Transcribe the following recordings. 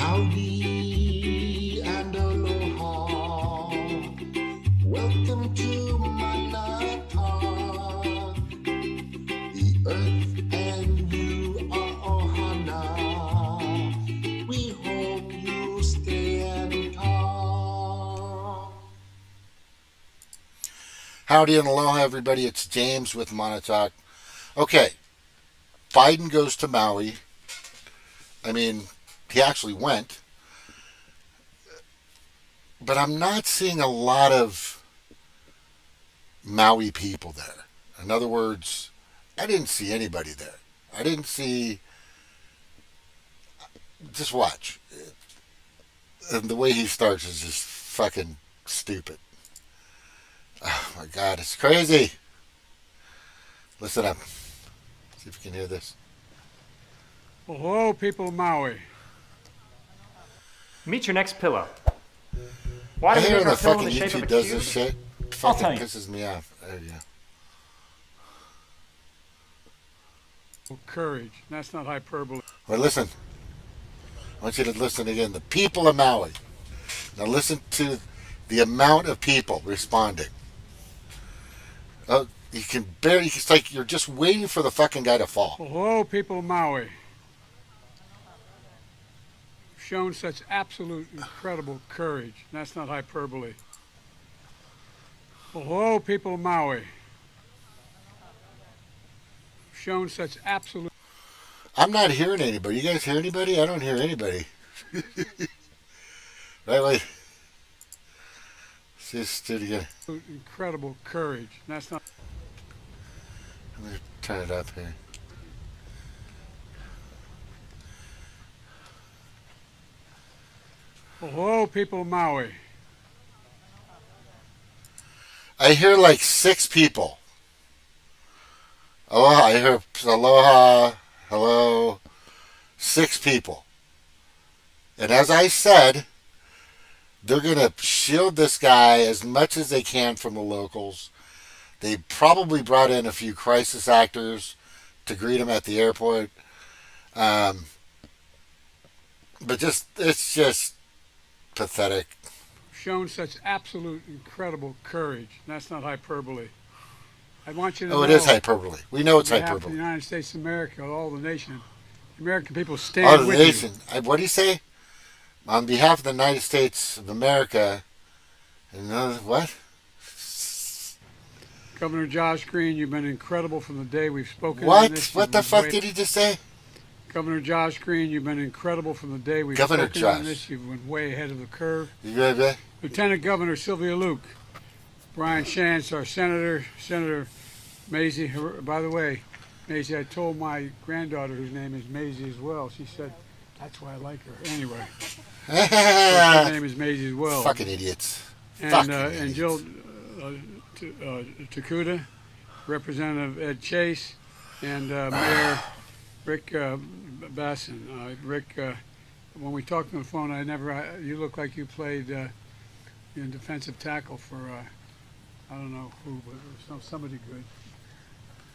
Howdy and aloha. Welcome to Manatawk. The earth and you are ohana. We hope you stay and talk. Howdy and aloha, everybody. It's James with Montauk. Okay, Biden goes to Maui. I mean, he actually went. But I'm not seeing a lot of Maui people there. In other words, I didn't see anybody there. I didn't see... Just watch. And the way he starts is just fucking stupid. Oh my God, it's crazy. Listen up. See if you can hear this. Hello, people of Maui. Meet your next pillow. Why I do we hear make when our the pillow in fucking the shape of YouTube a does cube? this shit. It I'll fucking tell you. pisses me off. There you go. Courage. That's not hyperbole. Well, listen. I want you to listen again. The people of Maui. Now listen to the amount of people responding. Oh, you can barely. It's like you're just waiting for the fucking guy to fall. Hello, people of Maui. Shown such absolute incredible courage. That's not hyperbole. Hello, people of Maui. Shown such absolute. I'm not hearing anybody. You guys hear anybody? I don't hear anybody. Right, wait. See this dude again. Incredible courage. That's not. I'm gonna turn it up here. Hello, people of Maui. I hear like 6 people. Aloha. I hear aloha. Hello. 6 people. And as I said, they're going to shield this guy as much as they can from the locals. They probably brought in a few crisis actors to greet him at the airport. But it's just pathetic. Shown such absolute incredible courage. That's not hyperbole. I want you to know. Oh, it is hyperbole. We know it's on behalf of hyperbole. the United States of America, all the nation, the American people All stand the with nation. you. What do you say? On behalf of the United States of America, and what? Governor Josh Green, you've been incredible from the day we've spoken. What? On this. What the fuck did he just say? Governor Josh Green, you've been incredible from the day we've Governor spoken Josh. on this. You've been way ahead of the curve. You ready? Lieutenant Governor Sylvia Luke, Brian Shantz, our senator, Senator Maisie. By the way, Maisie, I told my granddaughter, whose name is Maisie as well. She said, "That's why I like her." Anyway, her name is Maisie as well. Fucking idiots. And Fucking and idiots. Jill Takuda, Representative Ed Chase, and Mayor Rick Bissen. Rick, when we talked on the phone, you look like you played in defensive tackle for I don't know who, but it was somebody good.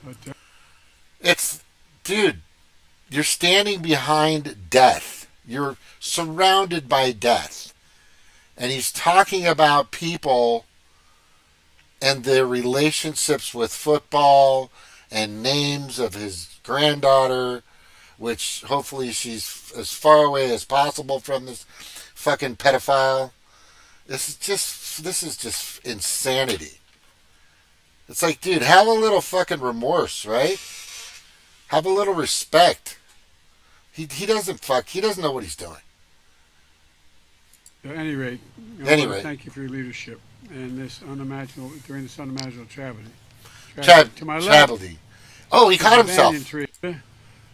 But It's, dude, you're standing behind death. You're surrounded by death. And he's talking about people and their relationships with football and names of his granddaughter, which hopefully she's as far away as possible from this fucking pedophile. This is just insanity. It's like, dude, have a little fucking remorse, right? Have a little respect. He doesn't know what he's doing. at any rate, I want to thank you for your leadership and during this unimaginable tragedy. To my left, Tragedy. Oh, he caught himself. Tree,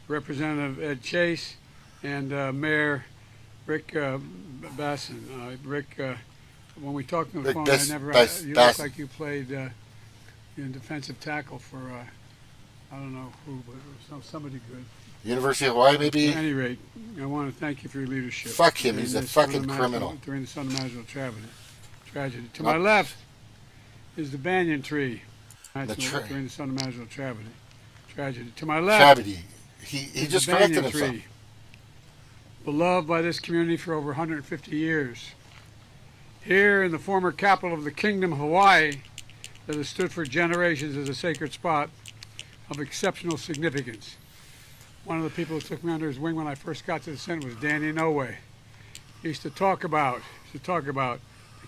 Representative Ed Chase and Mayor Rick Bissen. Rick, when we talked on the phone, you look like you played in defensive tackle for I don't know who, but it was somebody good. University of Hawaii, maybe? At any rate, I want to thank you for your leadership. Fuck him, he's a fucking criminal. During this unimaginable tragedy. To my left is the banyan tree. During this unimaginable tragedy. To my left. Tragedy. He just corrected himself. beloved by this community for over 150 years. Here in the former capital of the Kingdom of Hawaii, that has stood for generations as a sacred spot of exceptional significance. One of the people who took me under his wing when I first got to the center was Danny Inouye. He used to talk about the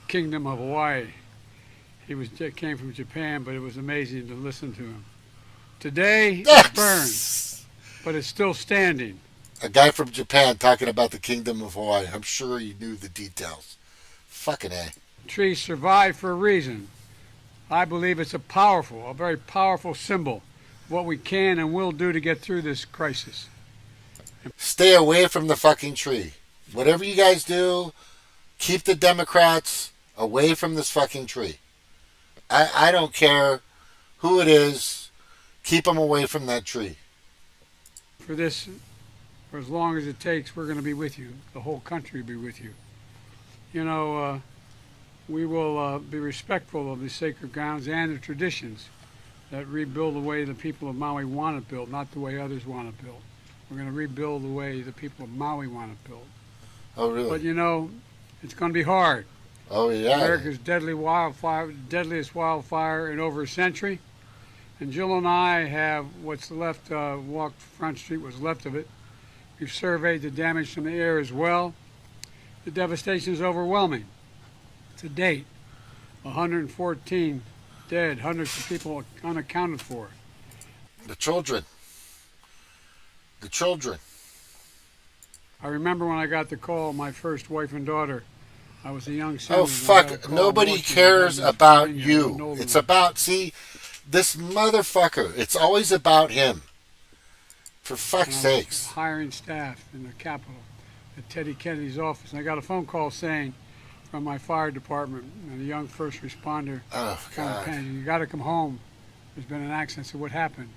Kingdom of Hawaii. He came from Japan, but it was amazing to listen to him. Today, it's burned, but it's still standing. A guy from Japan talking about the Kingdom of Hawaii. I'm sure he knew the details. Fucking A. Trees survive for a reason. I believe it's a very powerful symbol of what we can and will do to get through this crisis. Stay away from the fucking tree. Whatever you guys do, keep the Democrats away from this fucking tree. I don't care who it is. Keep them away from that tree. For as long as it takes, we're going to be with you. The whole country will be with you. You know, we will be respectful of the sacred grounds and the traditions that rebuild the way the people of Maui want it built, not the way others want it built. We're going to rebuild the way the people of Maui want it built. Oh, really? But you know, it's going to be hard. Oh, yeah. America's deadliest wildfire in over a century. And Jill and I have what's left, walked Front Street, what's left of it. We've surveyed the damage from the air as well. The devastation is overwhelming. To date, 114 dead, hundreds of people unaccounted for. The children. I remember when I got the call, my first wife and daughter. I was a young son. Oh, fuck. Nobody cares about you. It's about, see, this motherfucker. It's always about him. For fuck's sakes. Hiring staff in the Capitol at Teddy Kennedy's office. And I got a phone call saying from my fire department and a young first responder. Oh, God. You got to come home. There's been an accident. So what happened?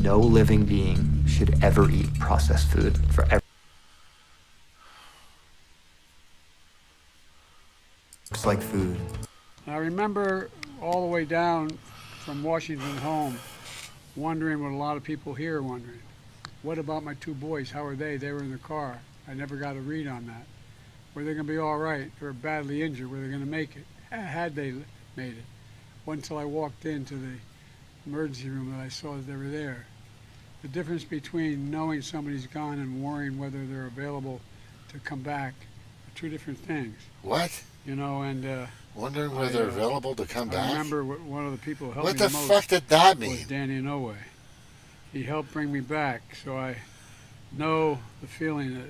No living being should ever eat processed food forever. Looks like food. I remember all the way down from Washington home, wondering what a lot of people here are wondering. What about my two boys? How are they? They were in the car. I never got a read on that. Were they going to be all right? They were badly injured. Were they going to make it? Had they made it? Wasn't until I walked into the emergency room that I saw that they were there. The difference between knowing somebody's gone and worrying whether they're available to come back are two different things. What? You know, and wondering whether they're available to come back? I remember one of the people who helped what me the the most fuck did that mean? was Danny Inouye. He helped bring me back, so I know the feeling that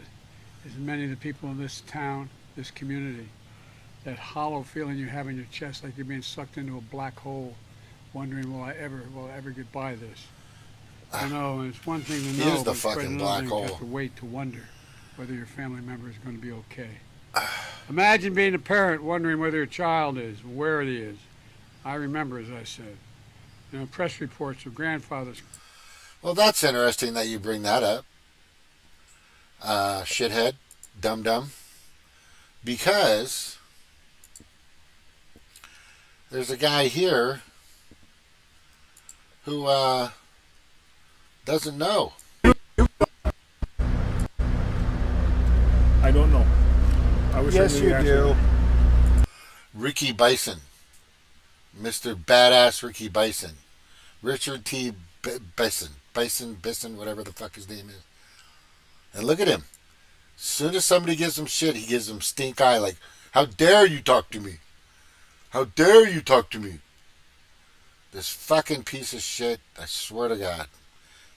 as many of the people in this town, this community, that hollow feeling you have in your chest like you're being sucked into a black hole, wondering, will I ever get by this? You know, and it's one thing to know, Here's the but it's quite fucking another black thing hole. to have to wait to wonder whether your family member is going to be okay. Imagine being a parent wondering whether your child is, where he is. I remember, as I said, you know, press reports of grandfathers. Well, that's interesting that you bring that up. Shithead, dum-dum. Because there's a guy here who doesn't know. I don't know. I wish Yes, I knew you the do. answer. Ricky Bissen. Mr. Badass Ricky Bissen. Richard T. Bissen, whatever the fuck his name is. And look at him. As soon as somebody gives him shit, he gives him stink eye. Like, how dare you talk to me? How dare you talk to me? This fucking piece of shit. I swear to God.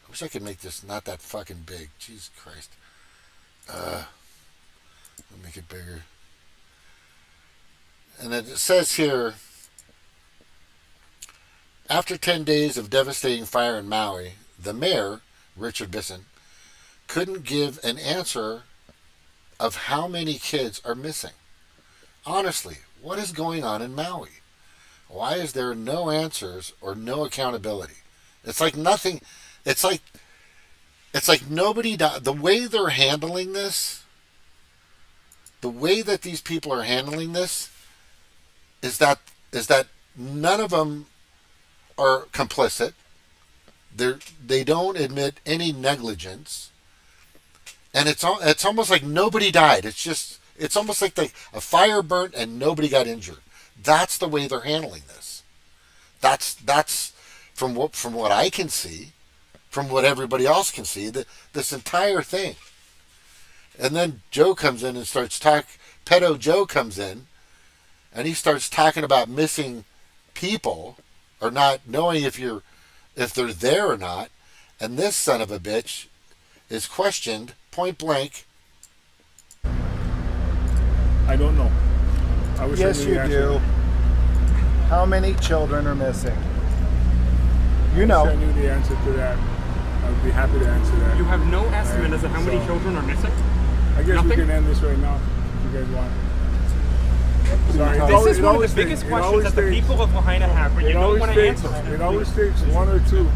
I wish I could make this not that fucking big. Jesus Christ. I'll make it bigger. And it says here, after 10 days of devastating fire in Maui, the mayor, Richard Bissen, couldn't give an answer of how many kids are missing. Honestly, what is going on in Maui? Why is there no answers or no accountability? It's like nothing. It's like nobody. The way they're handling this, the way that these people are handling this, is that none of them are complicit. They don't admit any negligence. and it's almost like nobody died. It's almost like a fire burnt and nobody got injured. That's the way they're handling this. That's from what I can see, from what everybody else can see, this entire thing. And then Joe comes in and starts Pedo Joe comes in, and he starts talking about missing people or not knowing if they're there or not. And this son of a bitch is questioned point blank. I don't know. I wish Yes, I knew you the answer. do. How many children are missing? You I know. wish I knew the answer to that. I would be happy to answer that. You have no estimate as to how many children are missing? I guess Nothing? we can end this right now if you guys want. Sorry, This is one of the biggest questions that the people of Lahaina have, but you don't want to answer. It always takes one or two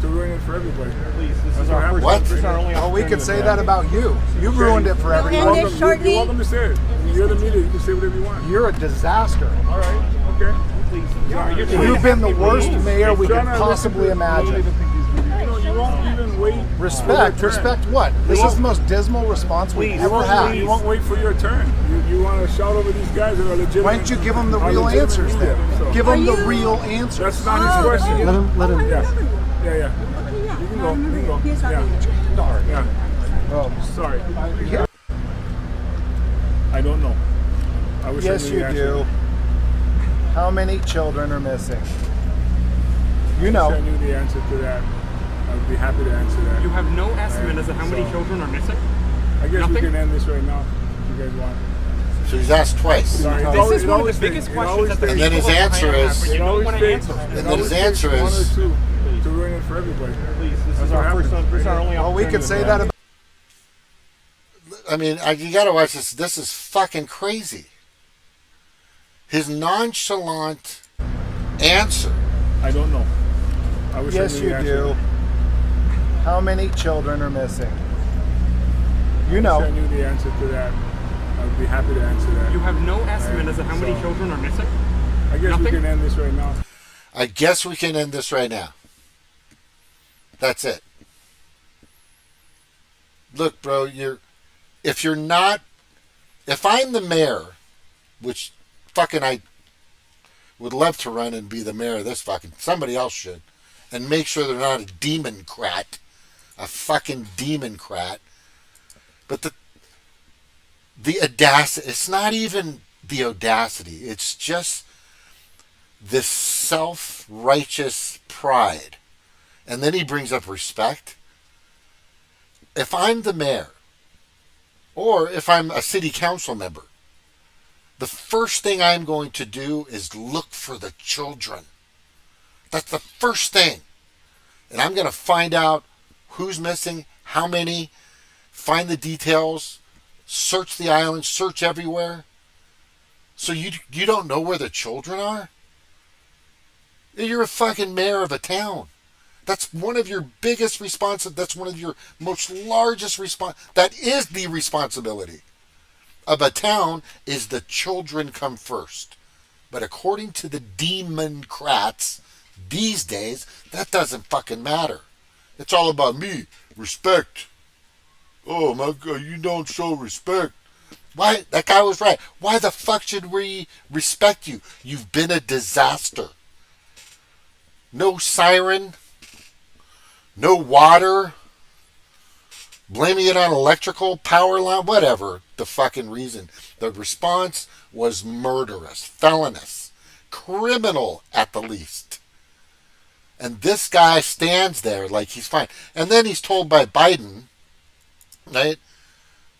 to ruin it for everybody. That's what happens. What? Oh, we could say that about you. You ruined it for everybody. You're welcome to say it. You're the media. You can say whatever you want. You're a disaster. All right. Okay. You've been the worst mayor we could possibly imagine. You won't even wait. Respect what? This is the most dismal response we've ever had. You won't wait for your turn. You want to shout over these guys that are legitimate. Why don't you give them the real answers then? Give them the real answers. That's not his question. Let him. Yeah. You can go. Yeah. Oh, sorry. I don't know. I wish Yes, I knew you the answer. do. How many children are missing? You I know. wish I knew the answer to that. I would be happy to answer that. You have no estimate as to how many children are missing? I guess Nothing? we can end this right now if you guys want. So he's asked twice. Sorry, This is one of the biggest questions that the And then people his of answer Lahaina have, is- but you don't want to answer. And then his answer one or is, two to ruin it for everybody. That's what happens. Well, we could say that about. I mean, you got to watch this. This is fucking crazy. His nonchalant answer. I don't know. I wish Yes, I knew you the answer. do. How many children are missing? You I wish I know. knew the answer to that. I would be happy to answer that. You have no estimate as to how many children are missing? I guess Nothing? we can end this right now. I guess we can end this right now. That's it. Look, bro, if I'm the mayor, which fucking I would love to run and be the mayor of this fucking, somebody else should, and make sure they're not a demon-crat, a fucking demon-crat. But the audacity, it's not even the audacity, it's just this self-righteous pride. And then he brings up respect. If I'm the mayor, or if I'm a city council member, the first thing I'm going to do is look for the children. That's the first thing. And I'm going to find out who's missing, how many, find the details, search the island, search everywhere. So you don't know where the children are? You're a fucking mayor of a town. That's one of your biggest that's one of your most largest that is the responsibility of a town, is the children come first. But according to the demon-crats these days, that doesn't fucking matter. It's all about me, respect. Oh my God, you don't show respect. Why? That guy was right. Why the fuck should we respect you? You've been a disaster. No siren. No water. Blaming it on electrical power line. Whatever the fucking reason. The response was murderous, felonious, criminal at the least. And this guy stands there like he's fine. And then he's told by Biden, right?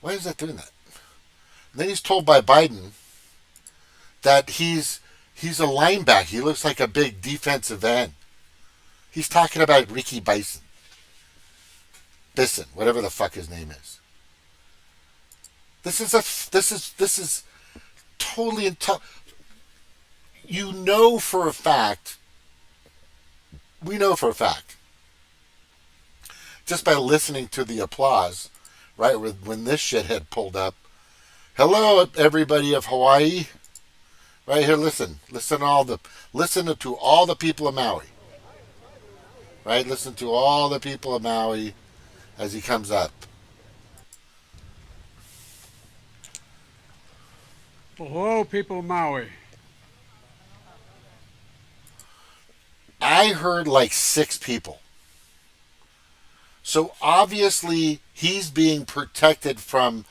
Why is that doing that? And then he's told by Biden that he's a linebacker. He looks like a big defensive end. He's talking about Ricky Bissen, whatever the fuck his name is. This is totally you know for a fact. We know for a fact, just by listening to the applause, right, when this shithead pulled up. Hello, everybody of Hawaii. Right here, listen to all the people of Maui. Right, listen to all the people of Maui as he comes up. Well, hello, people of Maui. I heard like 6 people. So obviously he's being protected from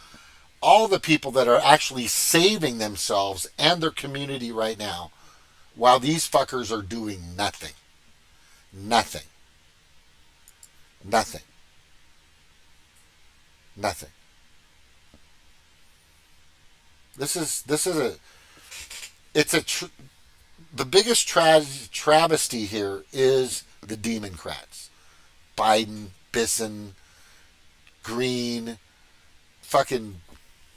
all the people that are actually saving themselves and their community right now while these fuckers are doing nothing. Nothing. Nothing. Nothing. This is the biggest travesty here is the Democrats. Biden, Bissen, Green, fucking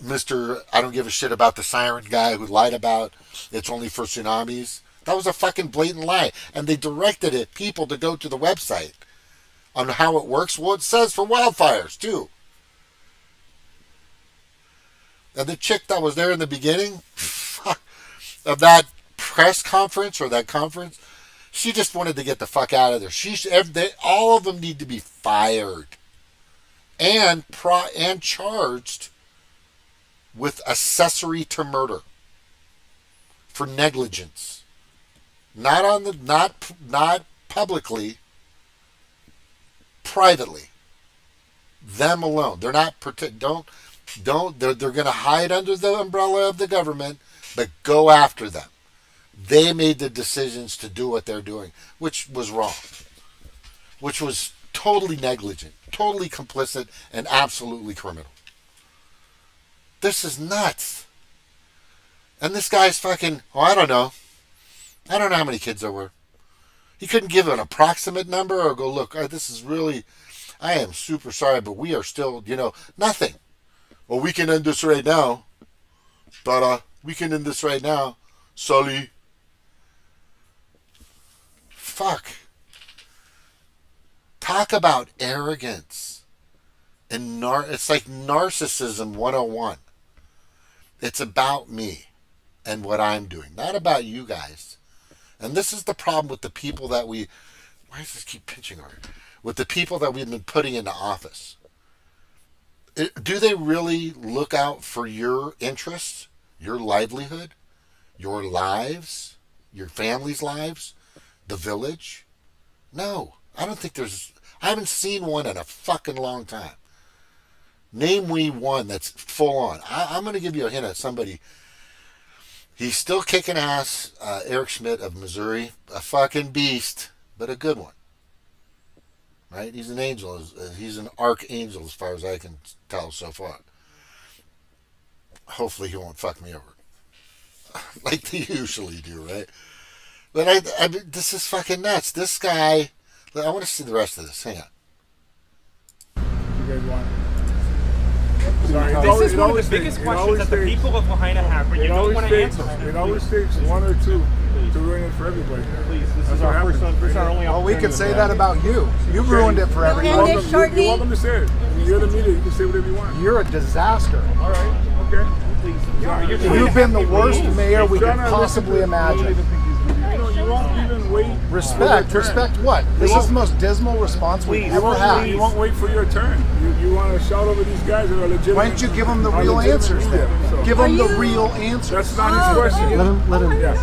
Mr. I don't give a shit about the siren guy who lied about it's only for tsunamis. That was a fucking blatant lie. And they directed people to go to the website on how it works. Well, it says for wildfires, too. And the chick that was there in the beginning of that press conference or that conference, she just wanted to get the fuck out of there. All of them need to be fired and charged with accessory to murder for negligence. Not publicly, privately. Them alone. They're not they're going to hide under the umbrella of the government, but go after them. They made the decisions to do what they're doing, which was wrong, which was totally negligent, totally complicit, and absolutely criminal. This is nuts. And this guy's fucking, I don't know how many kids there were. He couldn't give an approximate number or go, look, this is really, I am super sorry, but we are still, nothing. Well, we can end this right now. But we can end this right now. Sully. Fuck. Talk about arrogance. And it's like narcissism 101. It's about me and what I'm doing, not about you guys. And this is the problem with the people that why does this keep pinching her? With the people that we've been putting into office. Do they really look out for your interests, your livelihood, your lives, your family's lives, the village? No, I don't think I haven't seen one in a fucking long time. Name me one that's full on. I'm going to give you a hint at somebody. He's still kicking ass, Eric Schmidt of Missouri. A fucking beast, but a good one. Right? He's an angel. He's an archangel as far as I can tell so far. Hopefully he won't fuck me over. Like they usually do, right? But this is fucking nuts. This guy, I want to see the rest of this. Hang on. You guys want? This is one of the biggest questions that the people of Lahaina have, but you don't want to answer. It always takes one or two to ruin it for everybody. Please, this is our first only Well, we could say that about you. You ruined it for everyone. You're welcome to say it. You're the media. You can say whatever you want. You're a disaster. All right. Okay. Please. You've been the worst mayor we could possibly imagine. You won't even wait. Respect what? This is the most dismal response we've ever had. You won't wait for your turn. You want to shout over these guys that are legitimate. Why don't you give them the real answers then? So. Give them the real answers. That's not his question. Let him. Yeah.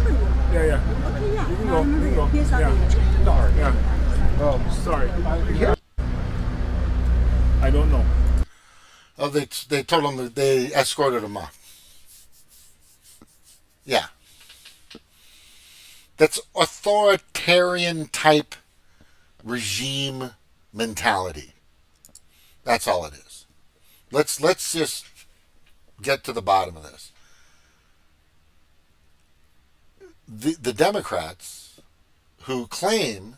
You can go. Yeah. Oh, sorry. I don't know. Oh, they told him that they escorted him off. Yeah. That's authoritarian type regime mentality. That's all it is. Let's just get to the bottom of this. The Democrats who claim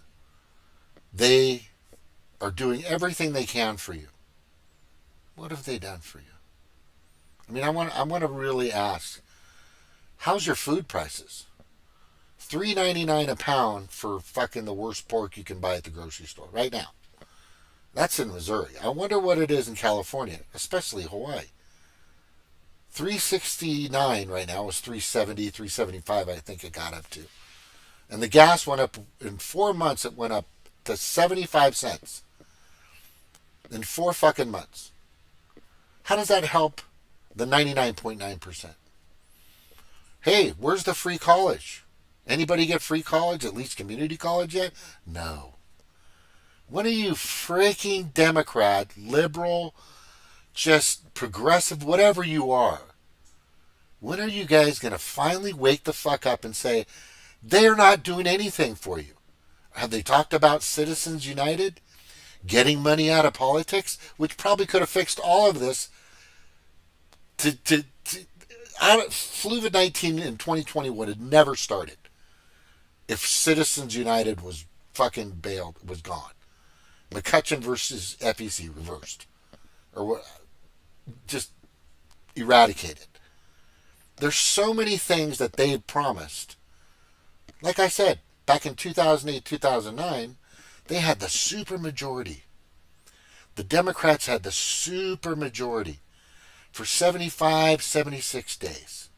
they are doing everything they can for you. What have they done for you? I mean, I want to really ask, how's your food prices? $3.99 a pound for fucking the worst pork you can buy at the grocery store right now. That's in Missouri. I wonder what it is in California, especially Hawaii. $3.69 right now. It was $3.70, $3.75 I think it got up to. And the gas went up, in 4 months it went up to 75 cents. In 4 fucking months. How does that help the 99.9%? Hey, where's the free college? Anybody get free college, at least community college yet? No. When are you freaking Democrat, liberal, just progressive, whatever you are? When are you guys going to finally wake the fuck up and say, they're not doing anything for you? Have they talked about Citizens United? Getting money out of politics? Which probably could have fixed all of this. COVID-19 in 2020 would have never started if Citizens United was fucking bailed, was gone. McCutcheon versus FEC reversed. Or what? Just eradicated. There's so many things that they had promised. Like I said, back in 2008, 2009, they had the super majority. The Democrats had the super majority for 75, 76 days.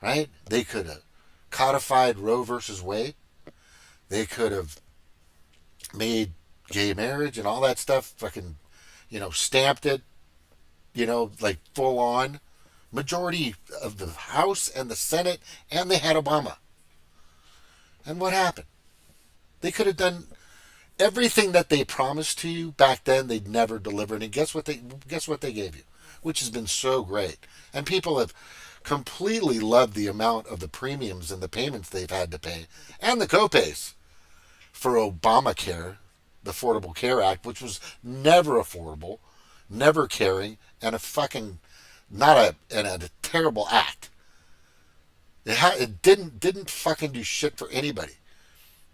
Right? They could have codified Roe versus Wade. They could have made gay marriage and all that stuff, fucking, stamped it, like full on. Majority of the House and the Senate, and they had Obama. And what happened? They could have done everything that they promised to you back then. They'd never delivered. And guess what they gave you? Which has been so great. And people have completely loved the amount of the premiums and the payments they've had to pay. And the copays for Obamacare, the Affordable Care Act, which was never affordable, never caring, and a terrible act. It didn't fucking do shit for anybody.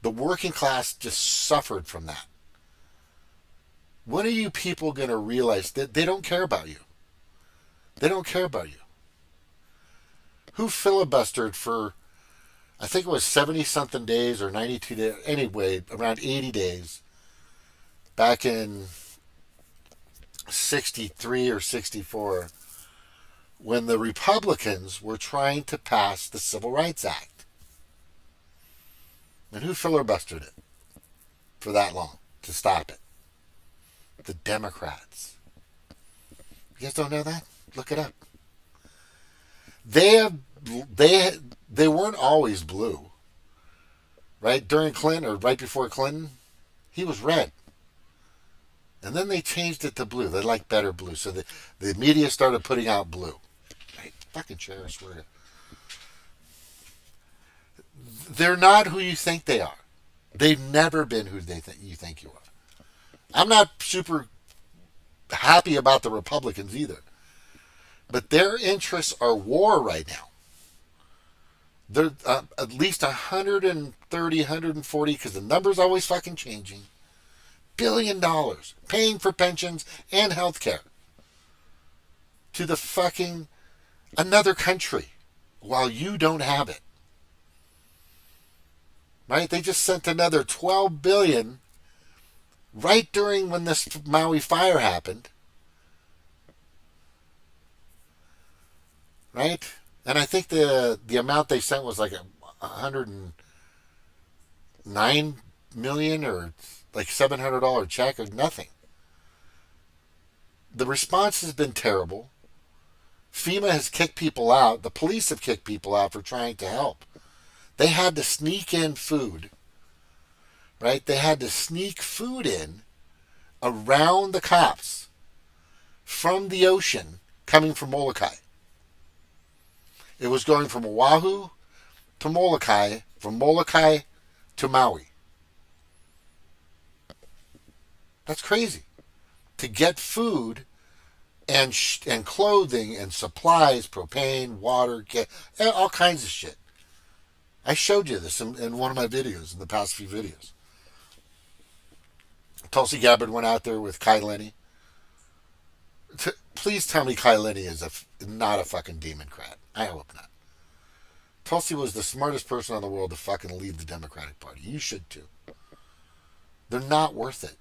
The working class just suffered from that. When are you people going to realize that they don't care about you? They don't care about you. Who filibustered for, I think it was 70-something days or 92 days, anyway, around 80 days, back in 63 or 64, when the Republicans were trying to pass the Civil Rights Act? And who filibustered it for that long to stop it? The Democrats. You guys don't know that? Look it up. They weren't always blue. Right? During Clinton, or right before Clinton, he was red. And then they changed it to blue. They liked better blue. So the media started putting out blue. Right? Fucking chair, I swear to. They're not who you think they are. They've never been who you think you are. I'm not super happy about the Republicans either. But their interests are war right now. They're at least 130, 140, because the number's always fucking changing. $1 billion paying for pensions and health care to the fucking another country while you don't have it. Right? They just sent another $12 billion right during when this Maui fire happened. Right? And I think the amount they sent was like $109 million or like $700 check or nothing. The response has been terrible. FEMA has kicked people out. The police have kicked people out for trying to help. They had to sneak in food. Right? They had to sneak food in around the cops from the ocean coming from Molokai. It was going from Oahu to Molokai, from Molokai to Maui. That's crazy. To get food and clothing and supplies, propane, water, all kinds of shit. I showed you this in one of my videos, in the past few videos. Tulsi Gabbard went out there with Kai Lenny. Please tell me Kai Lenny is not a fucking Democrat. I hope not. Tulsi was the smartest person in the world to fucking lead the Democratic Party. You should too. They're not worth it.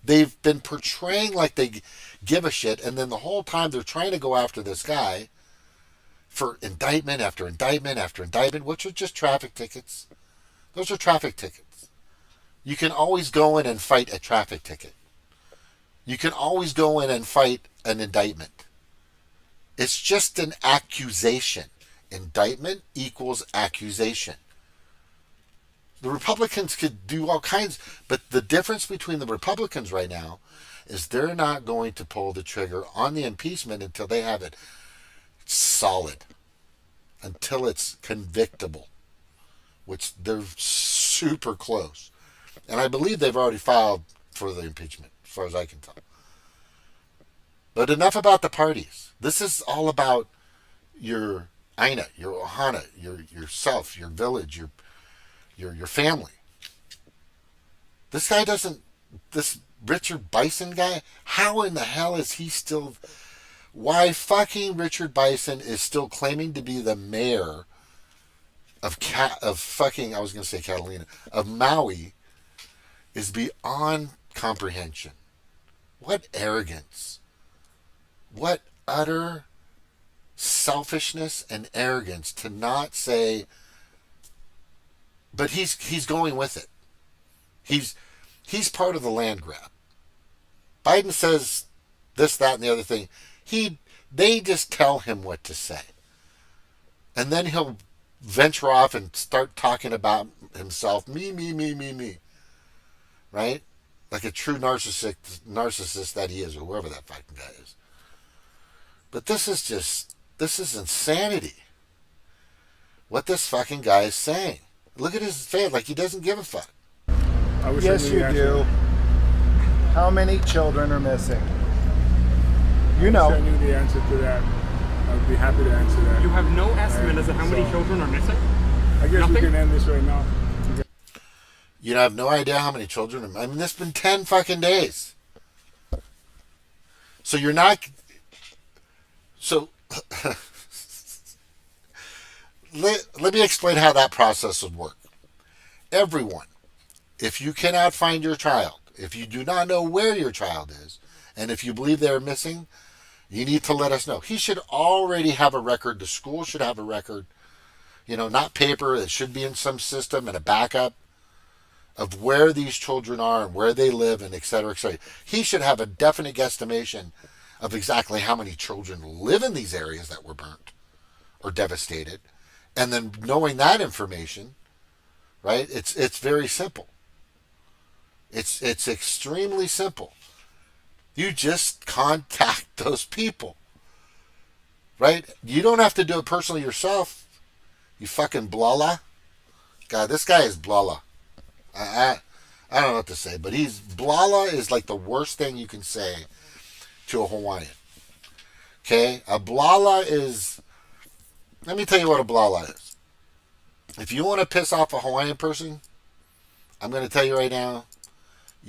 They've been portraying like they give a shit, and then the whole time they're trying to go after this guy for indictment after indictment after indictment, which are just traffic tickets. Those are traffic tickets. You can always go in and fight a traffic ticket. You can always go in and fight an indictment. It's just an accusation. Indictment equals accusation. The Republicans could do all kinds, but the difference between the Republicans right now is they're not going to pull the trigger on the impeachment until they have it solid, until it's convictable, which they're super close. And I believe they've already filed for the impeachment, as far as I can tell. But enough about the parties. This is all about your Aina, your Ohana, yourself, your village, your family. This guy doesn't, this Richard Bissen guy, how in the hell is he still, why fucking Richard Bissen is still claiming to be the mayor of fucking, I was going to say Catalina, of Maui, is beyond comprehension. What arrogance. What utter selfishness and arrogance to not say, but he's going with it. He's part of the land grab. Biden says this, that, and the other thing. They just tell him what to say. And then he'll venture off and start talking about himself. Me. Right? Like a true narcissist that he is, or whoever that fucking guy is. But this is insanity. What this fucking guy is saying. Look at his face, like he doesn't give a fuck. Yes, you do. How many children are missing? You know. I wish I knew the answer to that. I would be happy to answer that. You have no estimate as to how many children are missing? I guess Nothing? we can end this right now. You have no idea how many children. I mean, it's been 10 fucking days. So you're not. So let me explain how that process would work. Everyone, if you cannot find your child, if you do not know where your child is, and if you believe they're missing, you need to let us know. He should already have a record. The school should have a record. Not paper. It should be in some system and a backup of where these children are and where they live and et cetera, et cetera. He should have a definite guesstimation of exactly how many children live in these areas that were burnt or devastated. And then knowing that information, right, it's very simple. It's extremely simple. You just contact those people, right? You don't have to do it personally yourself. You fucking blala. God, this guy is blala. I don't know what to say, but blala is like the worst thing you can say to a Hawaiian. Okay? A blala is, let me tell you what a blala is. If you want to piss off a Hawaiian person, I'm going to tell you right now,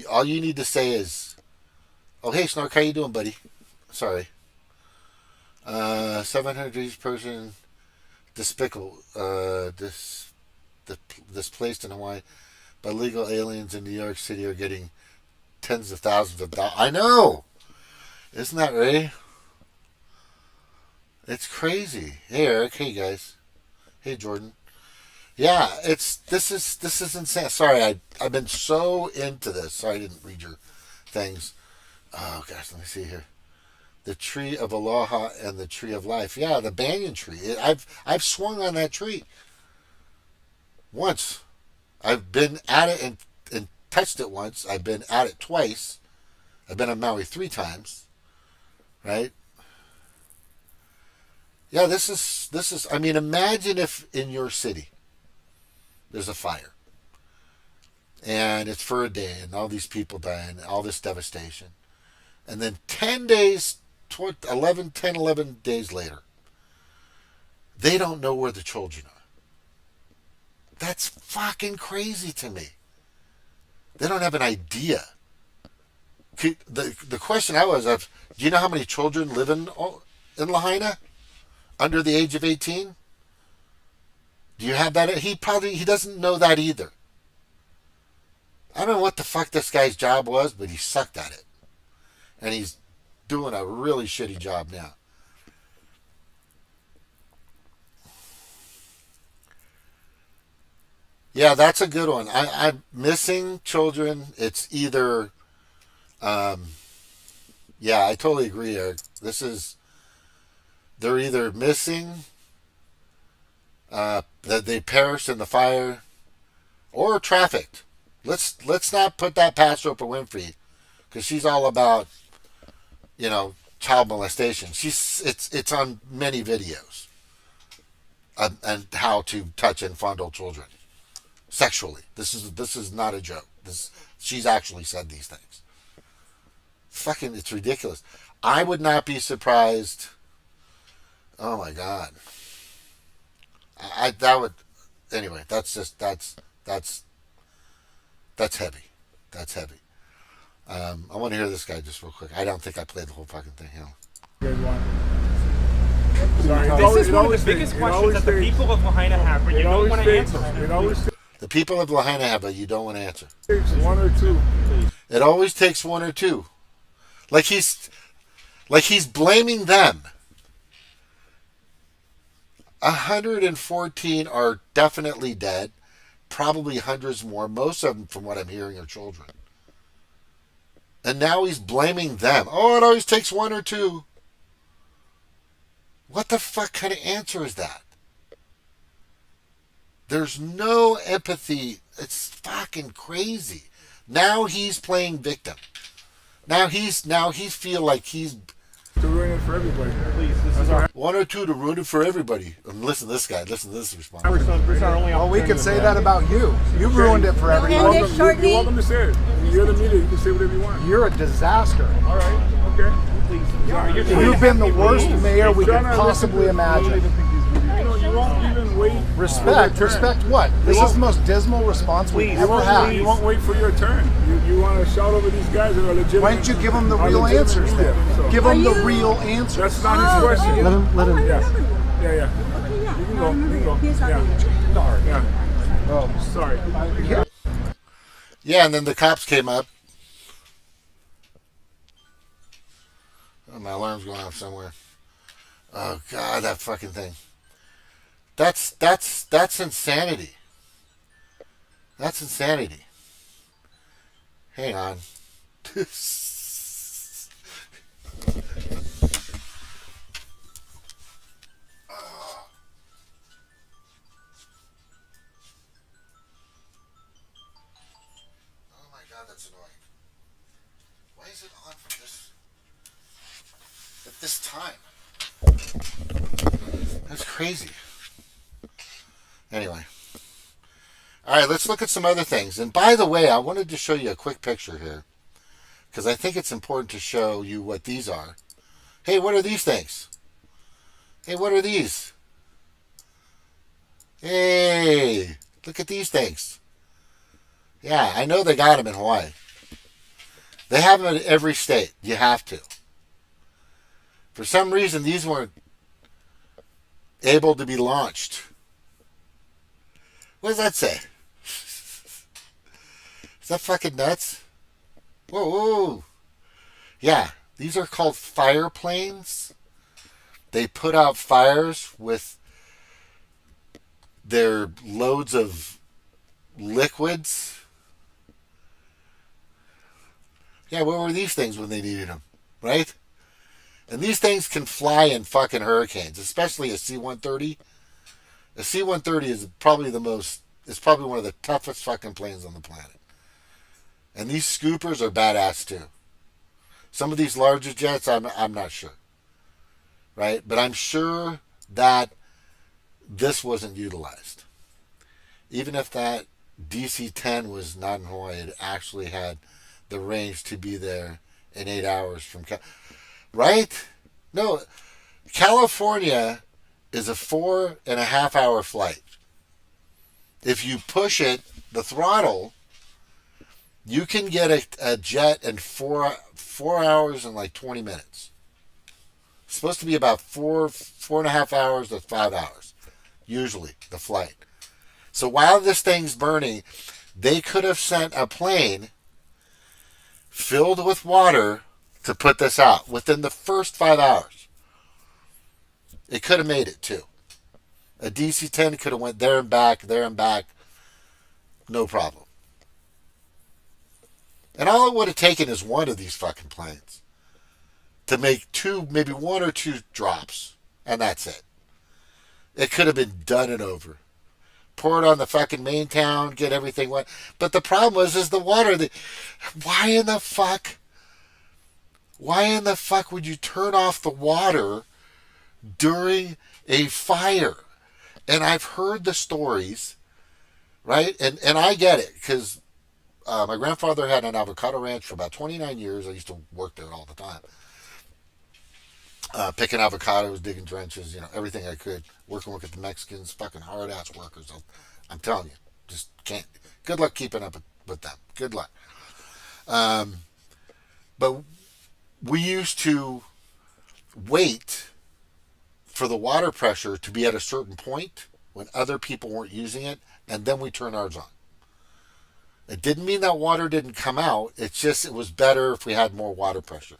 all you need to say is, oh, hey, Snark, how you doing, buddy? Sorry. 700 each person, despicable, displaced in Hawaii by legal aliens in New York City are getting tens of thousands of dollars. I know! Isn't that right? It's crazy. Hey, Eric. Hey, guys. Hey, Jordan. Yeah, this is insane. Sorry, I've been so into this. Sorry I didn't read your things. Oh, gosh, let me see here. The tree of aloha and the tree of life. Yeah, the banyan tree. I've swung on that tree once. I've been at it and touched it once. I've been at it twice. I've been on Maui 3 times. Right? Yeah, this is. I mean, imagine if in your city there's a fire, and it's for a day, and all these people die, and all this devastation, and then 10 days, 11 days later, they don't know where the children are. That's fucking crazy to me. They don't have an idea. The question I was, do you know how many children live in Lahaina under the age of 18? Do you have that? He doesn't know that either. I don't know what the fuck this guy's job was, but he sucked at it. And he's doing a really shitty job now. Yeah, that's a good one. I'm missing children. It's either, yeah, I totally agree, Eric. They're either missing that they perished in the fire or trafficked. Let's not put that past Oprah Winfrey, because she's all about, child molestation. It's on many videos, and how to touch and fondle children sexually. This is not a joke. She's actually said these things. Fucking, it's ridiculous. I would not be surprised. Oh my God. Anyway, that's heavy. That's heavy. I want to hear this guy just real quick. I don't think I played the whole fucking thing. Hell. This is one of the biggest questions that the people of Lahaina have, but you don't want to answer. The people of Lahaina have, but you don't want to answer. It takes one or two. It always takes one or two. Like he's blaming them. 114 are definitely dead. Probably hundreds more. Most of them, from what I'm hearing, are children. And now he's blaming them. Oh, it always takes one or two. What the fuck kind of answer is that? There's no empathy. It's fucking crazy. Now he's playing victim. Now he's feel like he's To ruin it for everybody. Please, one or two to ruin it for everybody. And listen to this guy. Listen to this response. Well, we can say that about you. You ruined it for everyone. You're welcome to say it. You're the media. You can say whatever you want. You're a disaster. All right. Okay. You've been the worst mayor we could possibly imagine. You won't even wait. Respect what? This is the most dismal response we've ever had. You won't wait for your turn. You want to shout over these guys that are legitimate. Why don't you give them the real answers then? So. Give them the real answers. That's not his question. Let him. Yeah. You can go. Yeah. Oh, sorry. Yeah, and then the cops came up. Oh, my alarm's going off somewhere. Oh God, that fucking thing. That's insanity. That's insanity. Hang on. Oh my God, that's annoying. Why is it on for this at this time? That's crazy. Anyway. All right, let's look at some other things. And by the way, I wanted to show you a quick picture here, because I think it's important to show you what these are. Hey, what are these things? Hey, what are these? Hey, look at these things. Yeah, I know they got them in Hawaii. They have them in every state. You have to. For some reason, these weren't able to be launched. What does that say? Is that fucking nuts? Whoa. Yeah, these are called fire planes. They put out fires with their loads of liquids. Yeah, what were these things when they needed them, right? And these things can fly in fucking hurricanes, especially a C-130. A C-130 is probably one of the toughest fucking planes on the planet. And these scoopers are badass too. Some of these larger jets, I'm not sure. Right? But I'm sure that this wasn't utilized. Even if that DC-10 was not in Hawaii, it actually had the range to be there in 8 hours from... Right? No. California is a 4.5 hour flight. If you push it, the throttle, you can get a jet in 4 hours and like 20 minutes. It's supposed to be about 4.5 hours to 5 hours, usually, the flight. So while this thing's burning, they could have sent a plane filled with water to put this out within the first 5 hours. It could have made it too. A DC-10 could have went there and back, no problem. And all it would have taken is one of these fucking planes to make two, maybe one or two drops, and that's it. It could have been done and over. Pour it on the fucking main town, get everything wet. But the problem is the water. Why in the fuck? Why in the fuck would you turn off the water during a fire? And I've heard the stories, right? And I get it, because my grandfather had an avocado ranch for about 29 years. I used to work there all the time. Picking avocados, digging trenches, everything I could. Working with the Mexicans, fucking hard-ass workers. I'm telling you, just can't. Good luck keeping up with them. Good luck. But we used to wait for the water pressure to be at a certain point when other people weren't using it, and then we turn ours on. It didn't mean that water didn't come out. It's just it was better if we had more water pressure.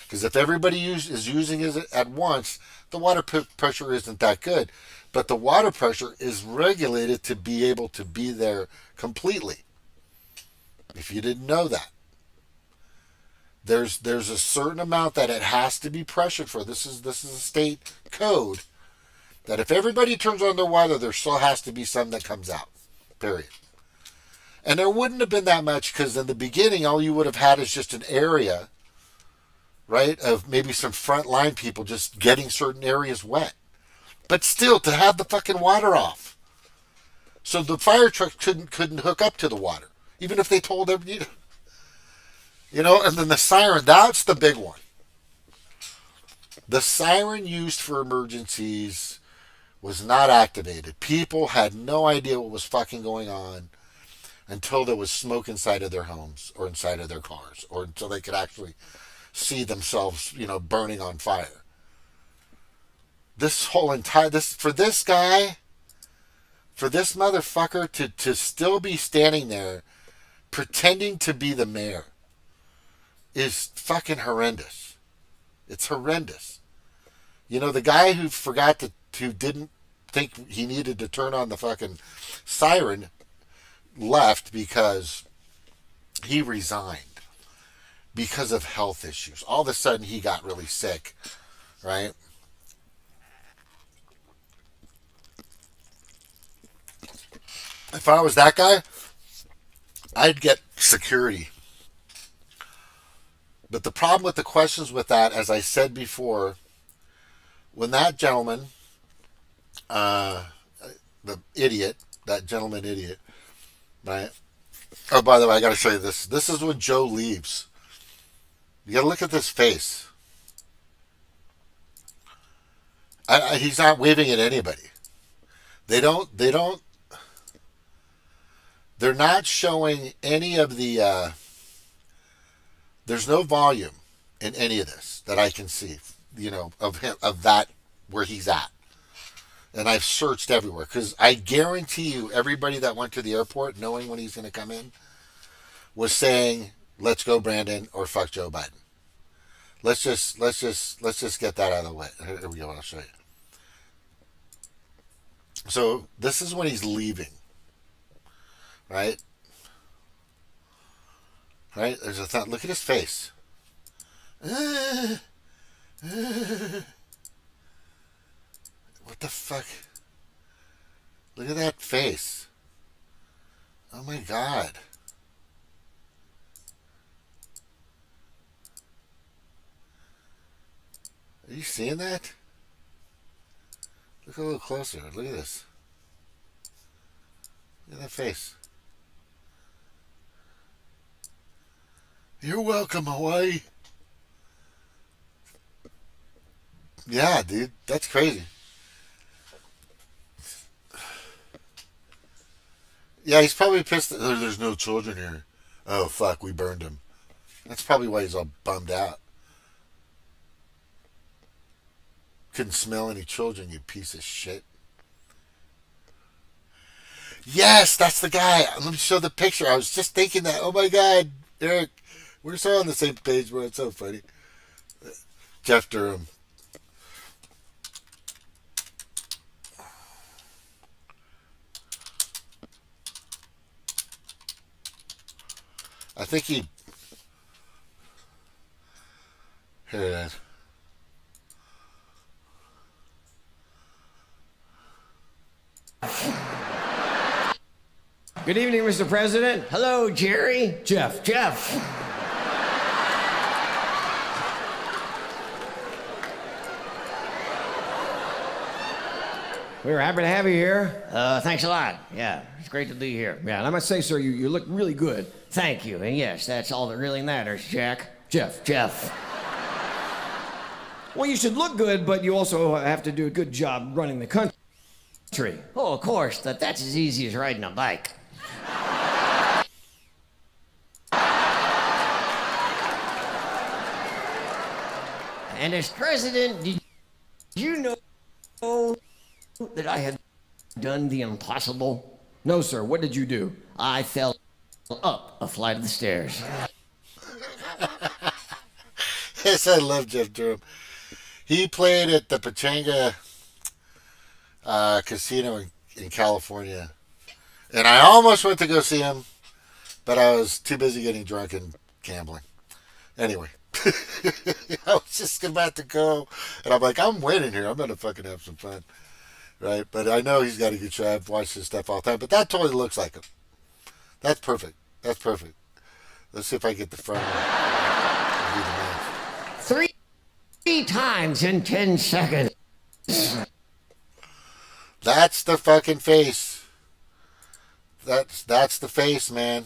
Because if everybody is using it at once, the water pressure isn't that good. But the water pressure is regulated to be able to be there completely. If you didn't know that. There's a certain amount that it has to be pressured for. This is a state code that if everybody turns on their water, there still has to be some that comes out. Period. And there wouldn't have been that much, because in the beginning, all you would have had is just an area, right, of maybe some frontline people just getting certain areas wet. But still, to have the fucking water off. So the fire truck couldn't hook up to the water, even if they told everybody. And then the siren, that's the big one. The siren used for emergencies was not activated. People had no idea what was fucking going on until there was smoke inside of their homes or inside of their cars, or until they could actually see themselves, burning on fire. This whole entire, for this guy, for this motherfucker to still be standing there pretending to be the mayor is fucking horrendous. It's horrendous. The guy who didn't think he needed to turn on the fucking siren left because he resigned because of health issues. All of a sudden he got really sick, right? If I was that guy, I'd get security. But the problem with the questions with that, as I said before, when that gentleman, the idiot, that gentleman idiot, right? Oh, by the way, I got to show you this. This is when Joe leaves. You got to look at this face. He's not waving at anybody. They're not showing any of the, there's no volume in any of this that I can see, of him, of that, where he's at. And I've searched everywhere, because I guarantee you everybody that went to the airport knowing when he's going to come in was saying, let's go Brandon, or fuck Joe Biden. Let's just get that out of the way. Here we go. I'll show you. So this is when he's leaving, right? Right? There's a thought. Look at his face. What the fuck? Look at that face. Oh my God. Are you seeing that? Look a little closer. Look at this. Look at that face. You're welcome, Hawaii. Yeah, dude. That's crazy. Yeah, he's probably pissed that there's no children here. Oh, fuck, we burned him. That's probably why he's all bummed out. Couldn't smell any children, you piece of shit. Yes, that's the guy. Let me show the picture. I was just thinking that. Oh my God, Eric. We're so on the same page, bro. It's so funny. Jeff Durham. I think he... Here it is. Good evening, Mr. President. Hello, Jerry. Jeff. We were happy to have you here. Thanks a lot. Yeah, it's great to be here. Yeah, and I must say, sir, you look really good. Thank you. And yes, that's all that really matters, Jeff. Well, you should look good, but you also have to do a good job running the country. Oh, of course, that's as easy as riding a bike. And as president, did you know that I had done the impossible? No, sir. What did you do? I fell up a flight of the stairs. Yes, I love Jeff Durham. He played at the Pachanga Casino in California. And I almost went to go see him, but I was too busy getting drunk and gambling. Anyway. I was just about to go, and I'm like, I'm winning here. I'm going to fucking have some fun. Right? But I know he's got a good show. I've watched his stuff all the time. But that totally looks like him. That's perfect. Let's see if I get the front one. 3 times in 10 seconds. That's the fucking face. That's the face, man.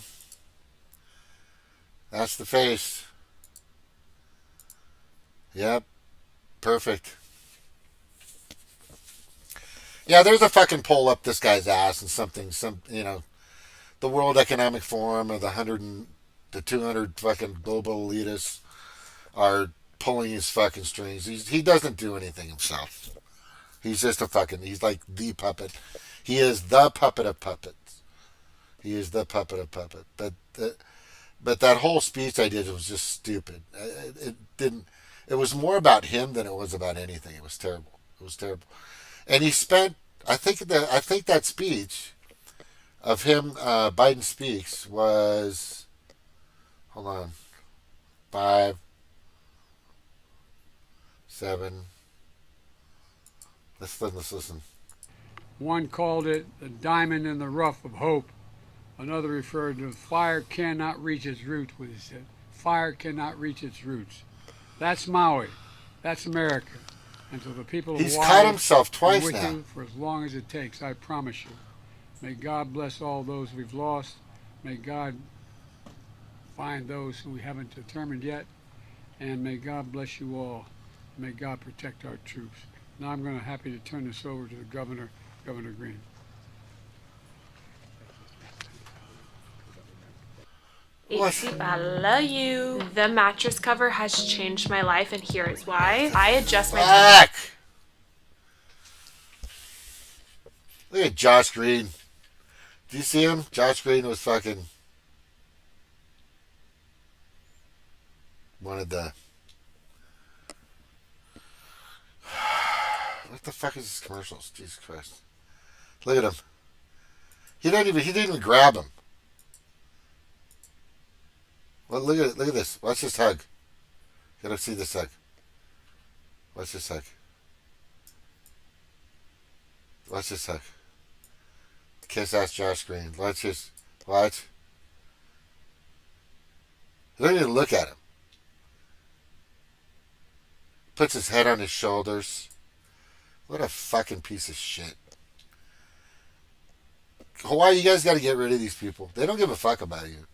That's the face. Yep. Perfect. Yeah, there's a fucking poll up this guy's ass and the World Economic Forum or the 200 fucking global elitists are pulling his fucking strings. He doesn't do anything himself. He's just he's like the puppet. He is the puppet of puppets. He is the puppet of puppet. But that whole speech I did was just stupid. It was more about him than it was about anything. It was terrible. And he spent, I think that speech of him, Biden speaks, was, hold on, 5, 7. Let's listen. One called it the diamond in the rough of hope. Another referred to fire cannot reach its roots, what he said. Fire cannot reach its roots. That's Maui. That's America. And to the people of He's Hawaii, caught himself twice I'm with now. you for as long as it takes, I promise you. May God bless all those we've lost. May God find those who we haven't determined yet. And may God bless you all. May God protect our troops. Now I'm going to happy to turn this over to the governor, Governor Green. I love you. The mattress cover has changed my life, and here is why. I adjust my Back. Look at Josh Green. Do you see him? Josh Green was fucking wanted the. What the fuck is this commercials? Jesus Christ! Look at him. He didn't even grab him. Well, look at this. Watch this hug. You gotta see this hug. Watch this hug. Watch this hug. Kiss ass Josh Green. Watch. He doesn't even look at him. Puts his head on his shoulders. What a fucking piece of shit. Hawaii, you guys gotta get rid of these people. They don't give a fuck about you.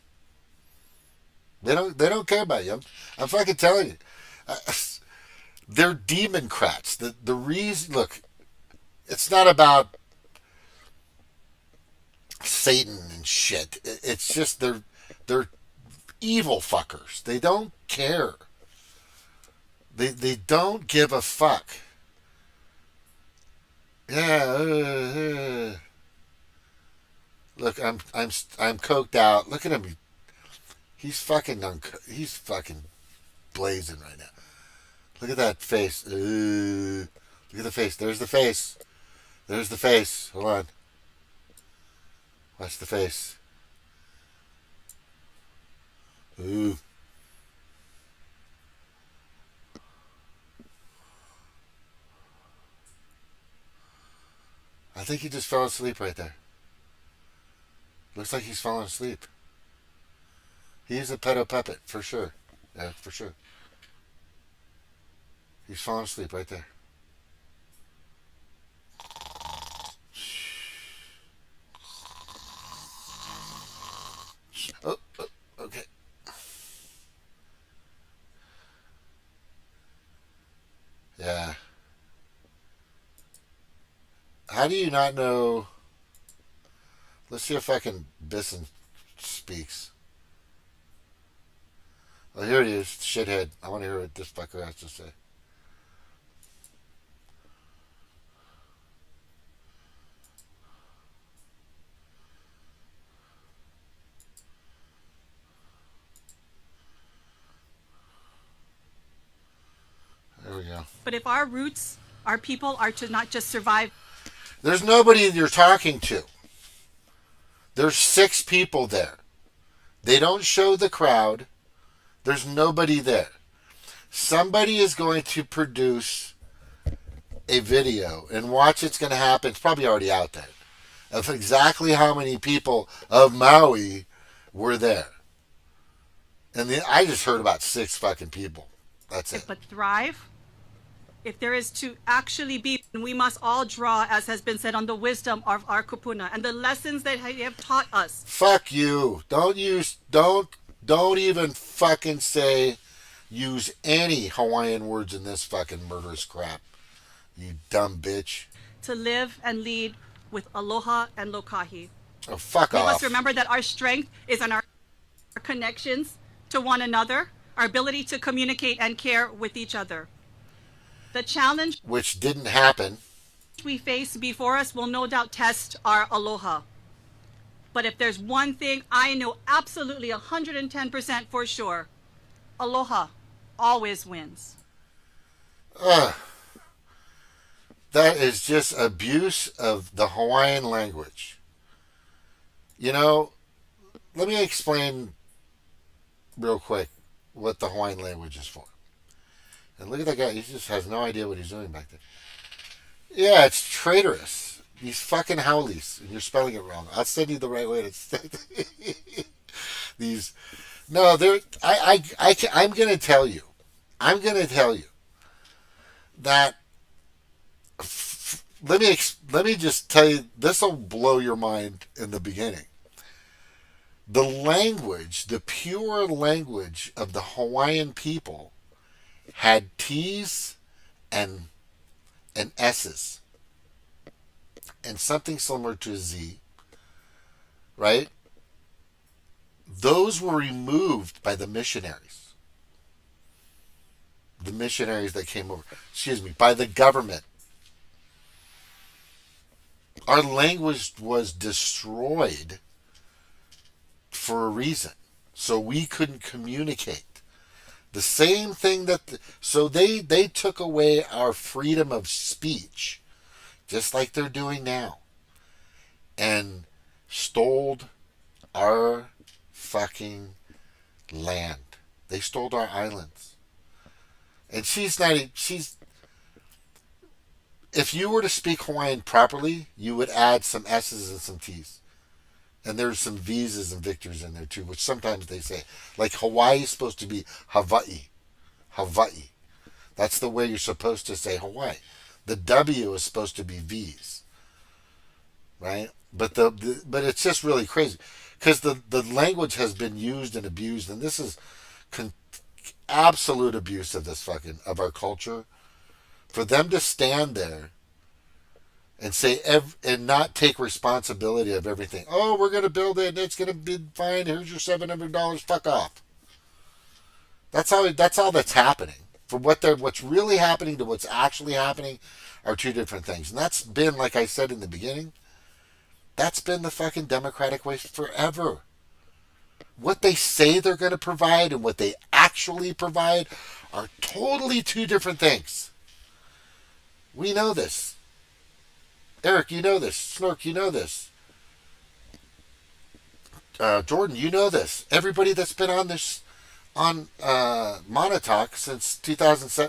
They don't care about you. I'm fucking telling you. They're democrats. The reason, look, it's not about Satan and shit. It's just they're evil fuckers. They don't care. They don't give a fuck. Yeah. Look, I'm coked out. Look at him. He's fucking blazing right now. Look at that face. Look at the face. There's the face. There's the face. Hold on. Watch the face. Ooh. I think he just fell asleep right there. Looks like he's falling asleep. He's a pedo puppet, for sure. Yeah, for sure. He's falling asleep right there. Oh, okay. Yeah. How do you not know? Let's see if fucking Bissen speaks. Oh, here it is, shithead. I want to hear what this fucker has to say. There we go. But if our roots, our people are to not just survive. There's nobody you're talking to. There's 6 people there. They don't show the crowd. There's nobody there. Somebody is going to produce a video and watch it's going to happen. It's probably already out there. Of exactly how many people of Maui were there. And I just heard about 6 fucking people. That's it. But thrive. If there is to actually be, we must all draw, as has been said, on the wisdom of our kupuna and the lessons that they have taught us. Fuck you. Don't even fucking use any Hawaiian words in this fucking murderous crap. You dumb bitch. To live and lead with aloha and lokahi. Oh, fuck off. We must remember that our strength is in our connections to one another, our ability to communicate and care with each other. The challenge which didn't happen we face before us will no doubt test our aloha. But if there's one thing I know absolutely 110% for sure, aloha always wins. That is just abuse of the Hawaiian language. You know, let me explain real quick what the Hawaiian language is for. And look at that guy. He just has no idea what he's doing back there. Yeah, it's traitorous. These fucking howlies. And you're spelling it wrong. I'll send you the right way to say these. No, I'm going to tell you. I'm going to tell you that. Let me just tell you. This will blow your mind in the beginning. The language, the pure language of the Hawaiian people had T's and S's and something similar to a Z, right? Those were removed by the missionaries. The missionaries that came over, by the government. Our language was destroyed for a reason. So we couldn't communicate. The same thing so they took away our freedom of speech, just like they're doing now, and stole our fucking land. They stole our islands. And if you were to speak Hawaiian properly, you would add some S's and some T's. And there's some V's and Victors in there too, which sometimes they say. Like Hawaii is supposed to be Hawaii. Hawaii. That's the way you're supposed to say Hawaii. The W is supposed to be V's. Right? But but it's just really crazy. Because the language has been used and abused, and this is absolute abuse of of our culture. For them to stand there and say and not take responsibility of everything. Oh, we're going to build it and it's going to be fine. Here's your $700. Fuck off. That's all that's happening. From what's really happening to what's actually happening are 2 different things. And that's been, like I said in the beginning, that's been the fucking Democratic way forever. What they say they're going to provide and what they actually provide are totally 2 different things. We know this. Eric, you know this. Snark, you know this. Jordan, you know this. Everybody that's been on Monotalk since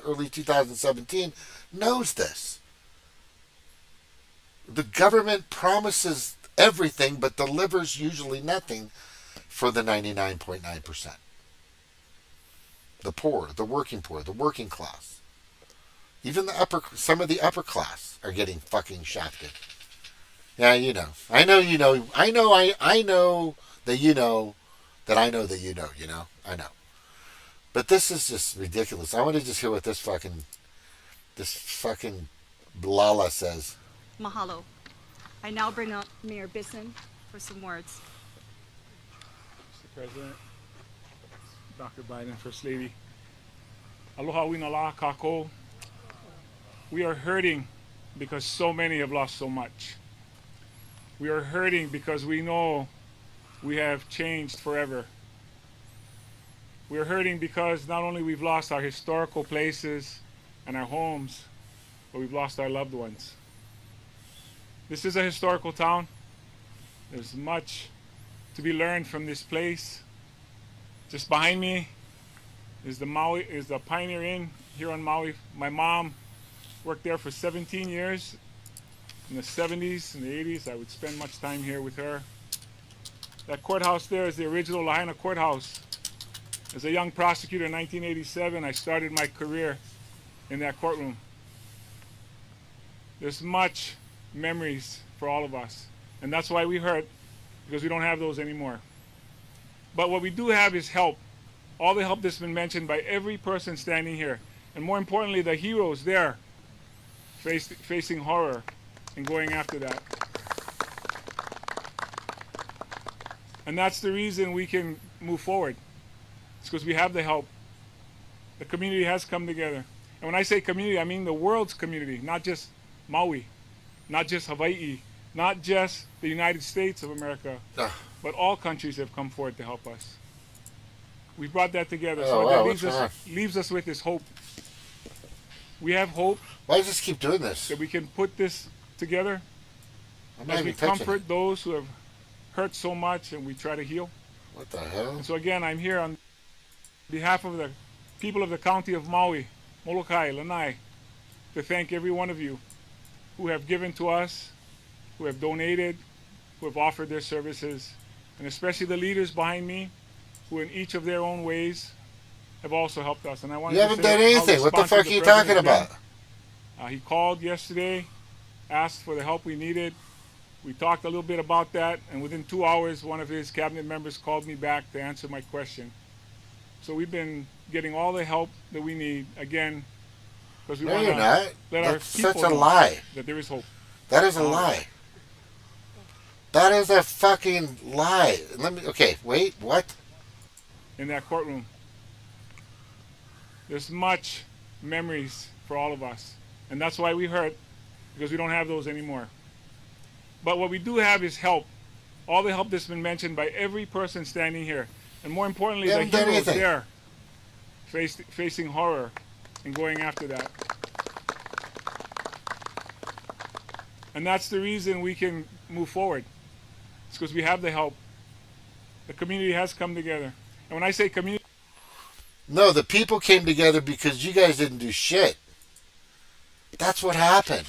early 2017 knows this. The government promises everything but delivers usually nothing for the 99.9%. The poor, the working class. Even some of the upper class are getting fucking shafted. Yeah, you know. I know you know. I know that you know that I know that you know, I know. But this is just ridiculous. I want to just hear what this fucking Lala says. Mahalo. I now bring up Mayor Bissen for some words. Mr. President, Dr. Biden, First Lady. Aloha winala kako. We are hurting because so many have lost so much. We are hurting because we know we have changed forever. We are hurting because not only we've lost our historical places and our homes, but we've lost our loved ones. This is a historical town. There's much to be learned from this place. Just behind me is the Pioneer Inn here on Maui. My mom worked there for 17 years. In the 70s and the 80s, I would spend much time here with her. That courthouse there is the original Lahaina courthouse. As a young prosecutor in 1987, I started my career in that courtroom. There's much memories for all of us, and that's why we hurt, because we don't have those anymore. But what we do have is help. All the help that's been mentioned by every person standing here, and more importantly, the heroes there facing horror and going after that. And that's the reason we can move forward. It's because we have the help. The community has come together. And when I say community, I mean the world's community, not just Maui, not just Hawaii, not just the United States of America, but all countries have come forward to help us. We brought that together. So that leaves us with this hope. We have hope. Why does this keep doing this? That we can put this together as we comfort those who have hurt so much, and we try to heal. What the hell? And so again, I'm here on behalf of the people of the county of Maui, Molokai, Lanai, to thank every one of you who have given to us, who have donated, who have offered their services, and especially the leaders behind me, who in each of their own ways have also helped us. And I want you haven't done anything. What the fuck are you talking about? He called yesterday, asked for the help we needed. We talked a little bit about that, and within 2 hours, one of his cabinet members called me back to answer my question. So we've been getting all the help that we need, again, because we want to let our people know that there is hope. That is a lie. That is a fucking lie. Okay, wait, what? In that courtroom. There's much memories for all of us. And that's why we hurt, because we don't have those anymore. But what we do have is help. All the help that's been mentioned by every person standing here. And more importantly, the heroes there facing horror and going after that. And that's the reason we can move forward. It's because we have the help. The community has come together. And when I say community... No, the people came together because you guys didn't do shit. That's what happened.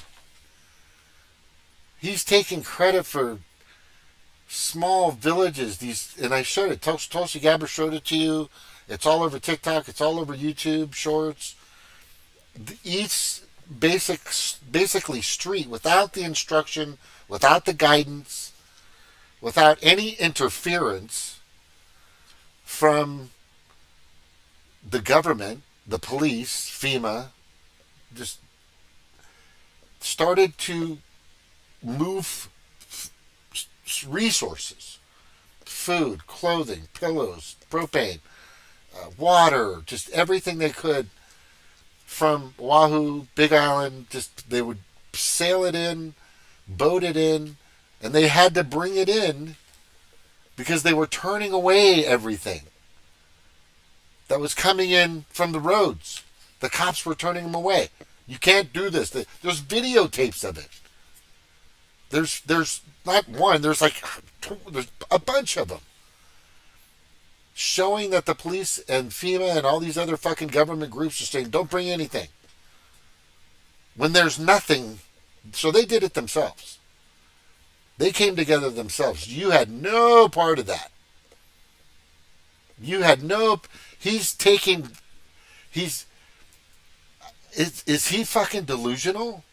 He's taking credit for small villages. And I showed it. Tulsi Gabbard showed it to you. It's all over TikTok. It's all over YouTube Shorts. Each basically street, without the instruction, without the guidance, without any interference from the government, the police, FEMA, just started to move resources, food, clothing, pillows, propane, water, just everything they could from Oahu, Big Island. Just they would sail it in, boat it in, and they had to bring it in because they were turning away everything that was coming in from the roads. The cops were turning them away. You can't do this. There's videotapes of it. There's not one. There's a bunch of them showing that the police and FEMA and all these other fucking government groups are saying, don't bring anything. When there's nothing. So they did it themselves. They came together themselves. You had no part of that. You had no. He's taking. He's. Is he fucking delusional?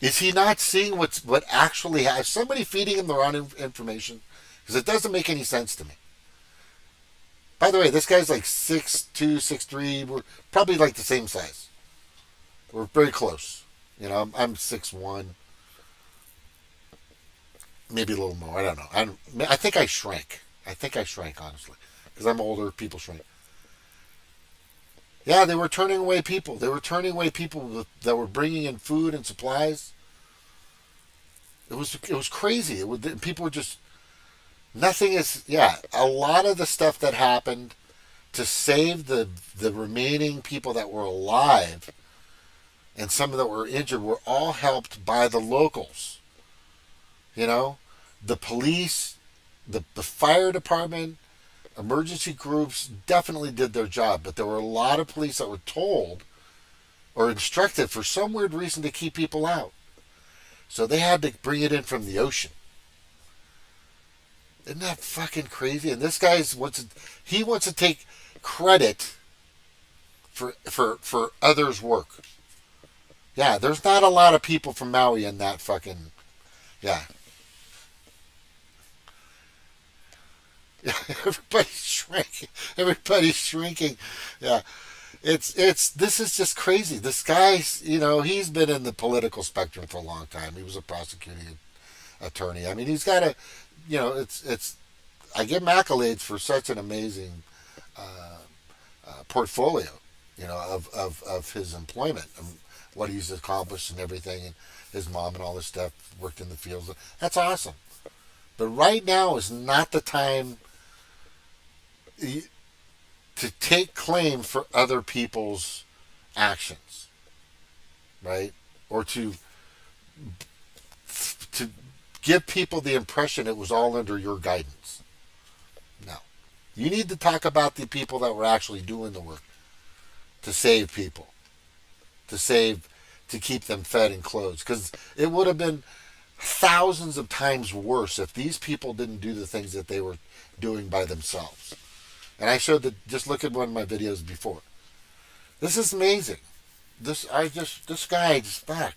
Is he not seeing what actually has somebody feeding him the wrong information? Because it doesn't make any sense to me. By the way, this guy's like 6'2", 6'3". We're probably like the same size. We're very close. You know, I'm 6'1". Maybe a little more. I don't know. I think I shrank. Honestly, because I'm older. People shrink. Yeah, they were turning away people. They were turning away people that were bringing in food and supplies. It was crazy. People were just nothing is. Yeah, a lot of the stuff that happened to save the remaining people that were alive and some that were injured were all helped by the locals. You know, the police, the fire department, emergency groups definitely did their job, but there were a lot of police that were told or instructed for some weird reason to keep people out. So they had to bring it in from the ocean. Isn't that fucking crazy? And this guy wants to take credit for others' work. Yeah, there's not a lot of people from Maui in that fucking. Yeah. Everybody's shrinking. Yeah. This is just crazy. This guy's, he's been in the political spectrum for a long time. He was a prosecuting attorney. I mean, he's got a, I give him accolades for such an amazing portfolio, of his employment and what he's accomplished and everything. And his mom and all this stuff, worked in the fields. That's awesome. But right now is not the time to take claim for other people's actions, right? Or to give people the impression it was all under your guidance. No. You need to talk about the people that were actually doing the work to save people, to keep them fed and clothed. Because it would have been thousands of times worse if these people didn't do the things that they were doing by themselves. And I showed that. Just look at one of my videos before. This is amazing. This guy just back.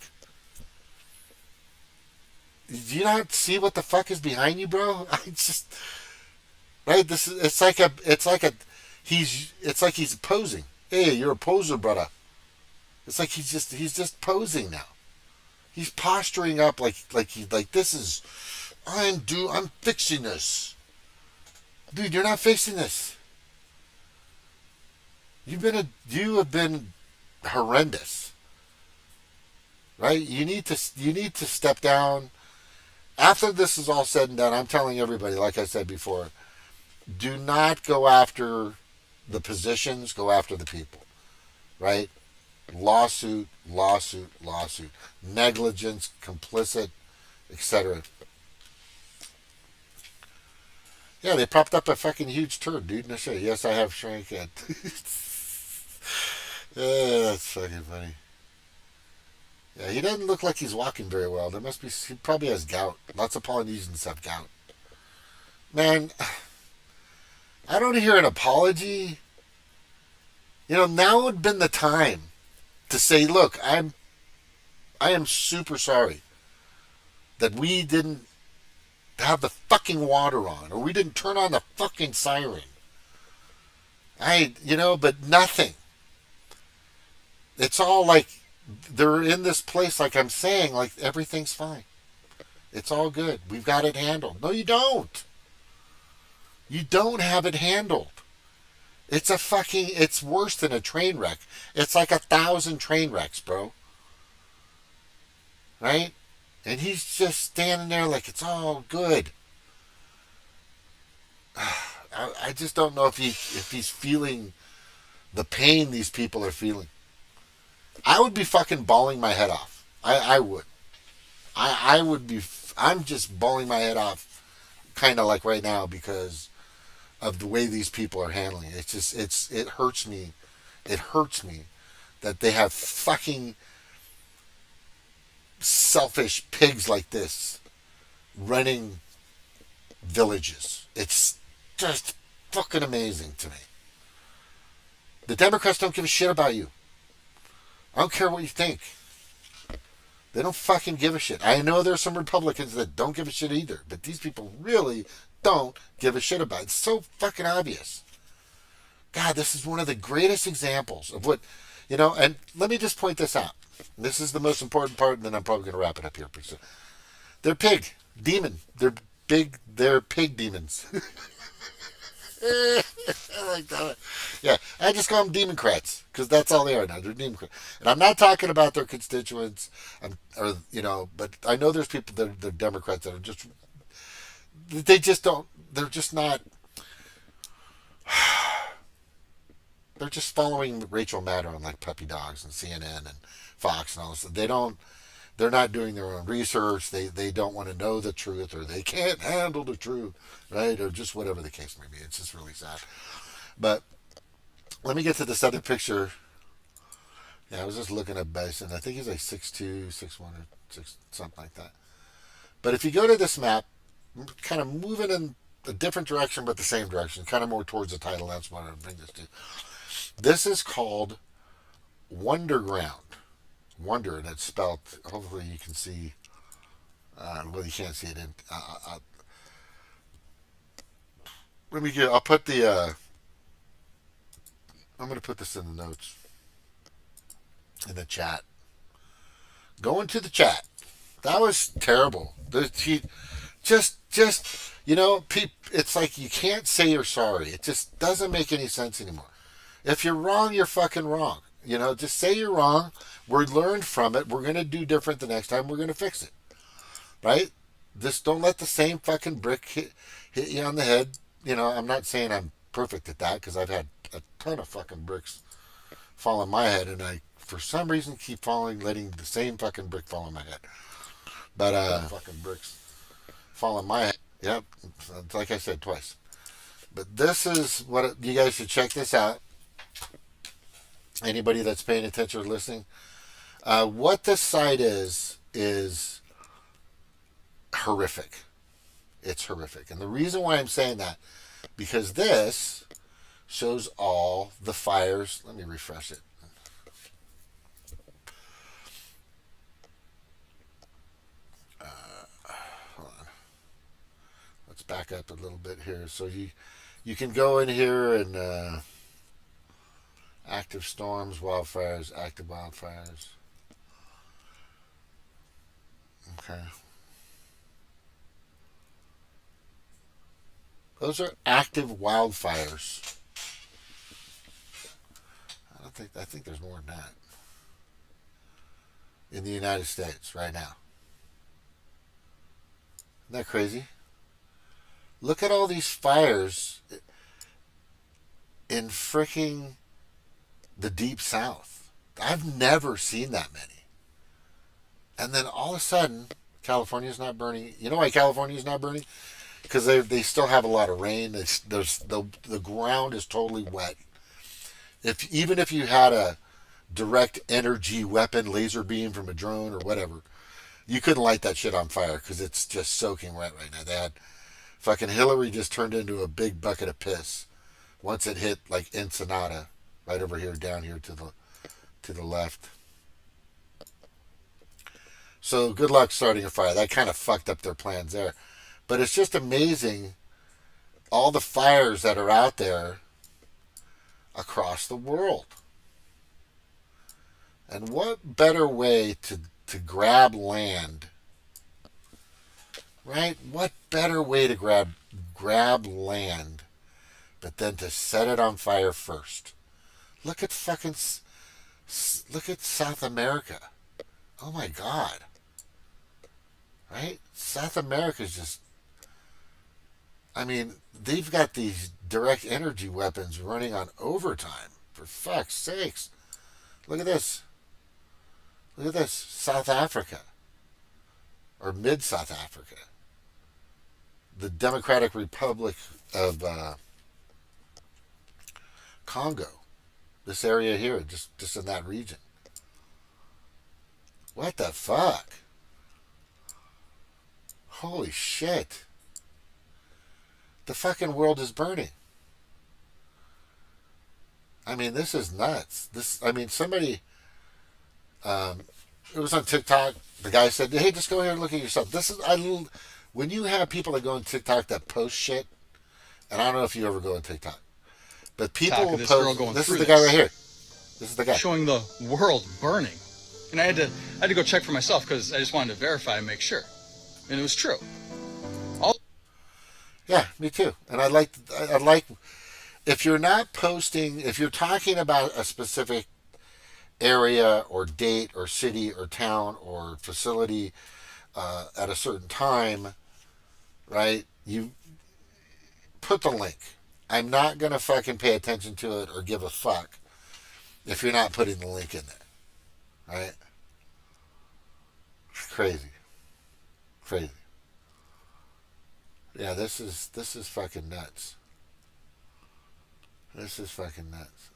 Do you not see what the fuck is behind you, bro? Right. It's like he's posing. Hey, you're a poser, brother. It's like he's just posing now. He's posturing up like this is. I'm fixing this. Dude, you're not fixing this. You have been horrendous. Right? You need to step down. After this is all said and done, I'm telling everybody, like I said before, do not go after the positions, go after the people. Right? Lawsuit, negligence, complicit, etc. Yeah, they propped up a fucking huge turd, dude. No shit. Yes, I have shrank it. That's fucking funny. Yeah, he doesn't look like he's walking very well. He probably has gout. Lots of Polynesians have gout. Man, I don't hear an apology. Now would have been the time to say, look, I am super sorry that we didn't have the fucking water on, or we didn't turn on the fucking siren. But nothing. It's all like they're in this place, like I'm saying, like everything's fine. It's all good. We've got it handled. No, you don't. You don't have it handled. It's worse than a train wreck. It's like 1,000 train wrecks, bro. Right? And he's just standing there like it's all good. I just don't know if he's feeling the pain these people are feeling. I would be fucking bawling my head off. I would. I would be. I'm just bawling my head off, kind of like right now, because of the way these people are handling it. It hurts me. It hurts me that they have fucking selfish pigs like this running villages. It's just fucking amazing to me. The Democrats don't give a shit about you. I don't care what you think. They don't fucking give a shit. I know there's some Republicans that don't give a shit either, but these people really don't give a shit about it. It's so fucking obvious. God, this is one of the greatest examples of what, and let me just point this out. This is the most important part, and then I'm probably going to wrap it up here pretty soon. They're pig. Demon. They're pig demons. I like that. Yeah, I just call them Democrats because that's all they are now. They're Democrats, and I'm not talking about their constituents, but I know there's people that are Democrats that are they just don't. They're just not. They're just following Rachel Maddow on like puppy dogs and CNN and Fox and all this. They're not doing their own research. They don't want to know the truth, or they can't handle the truth, right? Or just whatever the case may be. It's just really sad. But let me get to this other picture. Yeah, I was just looking at Bissen. I think he's like 6'2", 6'1", or 6, something like that. But if you go to this map, kind of moving in a different direction, but the same direction, kind of more towards the title. That's what I'm bring this to. This is called Wonderground. Wonder, and it's spelled. Hopefully, you can see. Well, you can't see it in. Let me get. I'll put the. I'm going to put this in the notes. In the chat. Go into the chat. That was terrible. Just it's like you can't say you're sorry. It just doesn't make any sense anymore. If you're wrong, you're fucking wrong. Just say you're wrong. We learned from it. We're going to do different the next time. We're going to fix it. Right? Just don't let the same fucking brick hit you on the head. I'm not saying I'm perfect at that because I've had a ton of fucking bricks fall on my head, and I, for some reason, keep letting the same fucking brick fall on my head. But, fucking bricks fall on my head. Yep. Like I said twice. But this is what you guys should check this out. Anybody that's paying attention or listening, what this site is horrific. It's horrific. And the reason why I'm saying that, because this shows all the fires. Let me refresh it. Hold on. Let's back up a little bit here. So you can go in here and active storms, wildfires, active wildfires. Okay. Those are active wildfires. I think there's more than that in the United States right now. Isn't that crazy? Look at all these fires in freaking the Deep South. I've never seen that many. And then all of a sudden, California's not burning. You know why California's not burning? Because they still have a lot of rain. The ground is totally wet. Even if you had a direct energy weapon, laser beam from a drone or whatever, you couldn't light that shit on fire because it's just soaking wet right now. They had fucking Hillary just turned into a big bucket of piss once it hit like Ensenada, right over here, down here to the left. So good luck starting a fire. That kind of fucked up their plans there. But it's just amazing all the fires that are out there across the world. And what better way to grab land, right? What better way to grab land but then to set it on fire first? Look at South America. Oh my God. Right? South America's just, they've got these direct energy weapons running on overtime. For fuck's sakes. Look at this. Look at this. South Africa. Or mid-South Africa. The Democratic Republic of Congo. This area here, just in that region. What the fuck? Holy shit. The fucking world is burning. I mean, this is nuts. Somebody, it was on TikTok. The guy said, "Hey, just go here and look at yourself." When you have people that go on TikTok that post shit, and I don't know if you ever go on TikTok, but people will post. This is the guy right here. This is the guy showing the world burning, and I had to go check for myself because I just wanted to verify and make sure, and it was true. Yeah, me too. And I'd like if you're not posting, if you're talking about a specific area or date or city or town or facility at a certain time, right? You put the link. I'm not going to fucking pay attention to it or give a fuck if you're not putting the link in there, right? It's crazy. Crazy. Yeah, this is fucking nuts. This is fucking nuts.